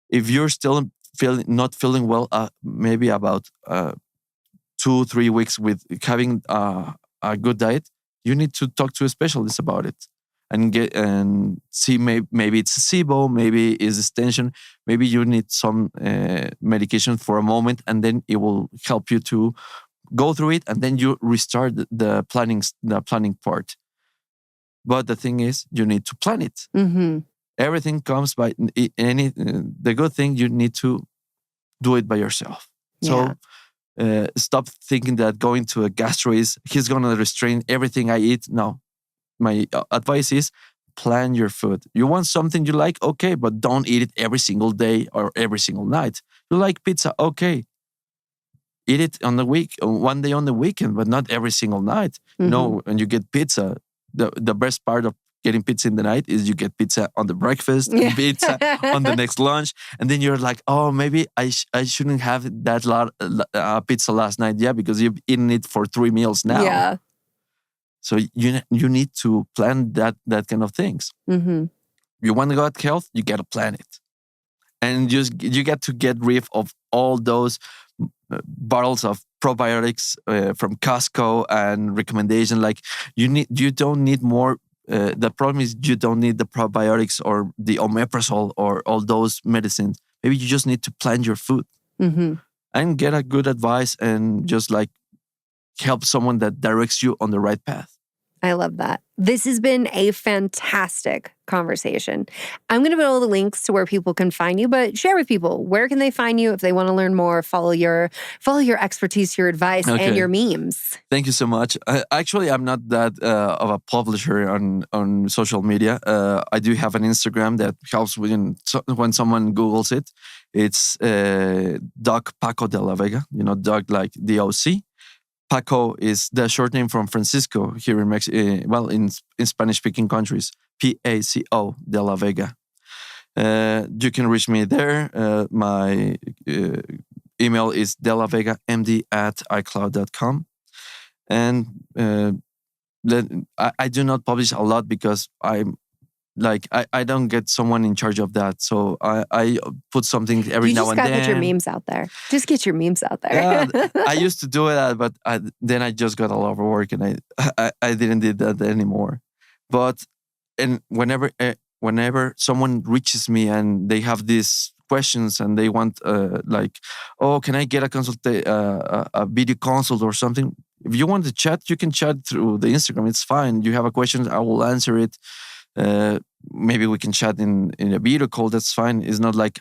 If you're still not feeling well, maybe about 2-3 weeks with having a good diet, you need to talk to a specialist about it and see maybe it's a SIBO, maybe it's a tension, maybe you need some medication for a moment, and then it will help you to go through it, and then you restart the planning part. But the thing is, you need to plan it. Everything comes by the good thing. You need to do it by yourself. So stop thinking that going to a gastro he's going to restrain everything I eat. No, my advice is plan your food. You want something you like, okay, but don't eat it every single day or every single night. You like pizza, okay. eat it on the week, one day on the weekend, but not every single night. You know, when you get pizza, the best part of getting pizza in the night is you get pizza on the breakfast and pizza on the next lunch. And then you're like, oh, maybe I shouldn't have that pizza last night. Yeah, because you've eaten it for 3 meals now. Yeah. So you need to plan that kind of things. You want to gut health, you got to plan it. And you get to get rid of all those bottles of probiotics from Costco and recommendation. Like you don't need more. The problem is you don't need the probiotics or the omeprazole or all those medicines. Maybe you just need to plan your food and get a good advice and just like help someone that directs you on the right path. I love that. This has been a fantastic conversation. I'm going to put all the links to where people can find you, but share with people, where can they find you if they want to learn more, follow your expertise, your advice, and your memes? Thank you so much. Actually, I'm not that of a publisher on social media. I do have an Instagram that helps when someone Googles it. It's Doc Paco de la Vega, Doc like DOC. Paco is the short name from Francisco here in Mexico, in Spanish-speaking countries. Paco de la Vega. You can reach me there. My email is delavegamd@icloud.com. And I do not publish a lot because I don't get someone in charge of that. So I put something every now and then. You just got to get your memes out there. Just get your memes out there. Yeah, I used to do that, but then I just got a lot of work and I didn't do that anymore. But whenever someone reaches me and they have these questions and they want can I get a video consult or something? If you want to chat, you can chat through the Instagram. It's fine. You have a question, I will answer it. Maybe we can chat in a video call. That's fine. It's not like,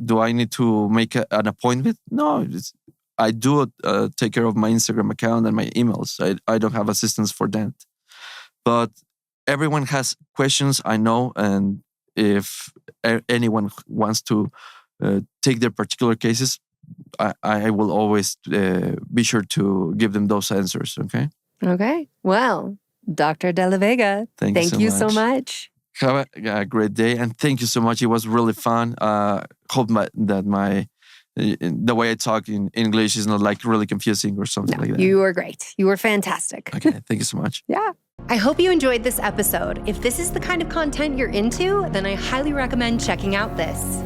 do I need to make an appointment? No, I do take care of my Instagram account and my emails. I don't have assistance for that. But everyone has questions, I know. And if anyone wants to take their particular cases, I will always be sure to give them those answers. Okay? Okay. Well, Dr. De La Vega, thank you so much. Have a great day, and thank you so much. It was really fun. Hope that the way I talk in English is not like really confusing or something like that. You were great. You were fantastic. Okay, thank you so much. Yeah. I hope you enjoyed this episode. If this is the kind of content you're into, then I highly recommend checking out this.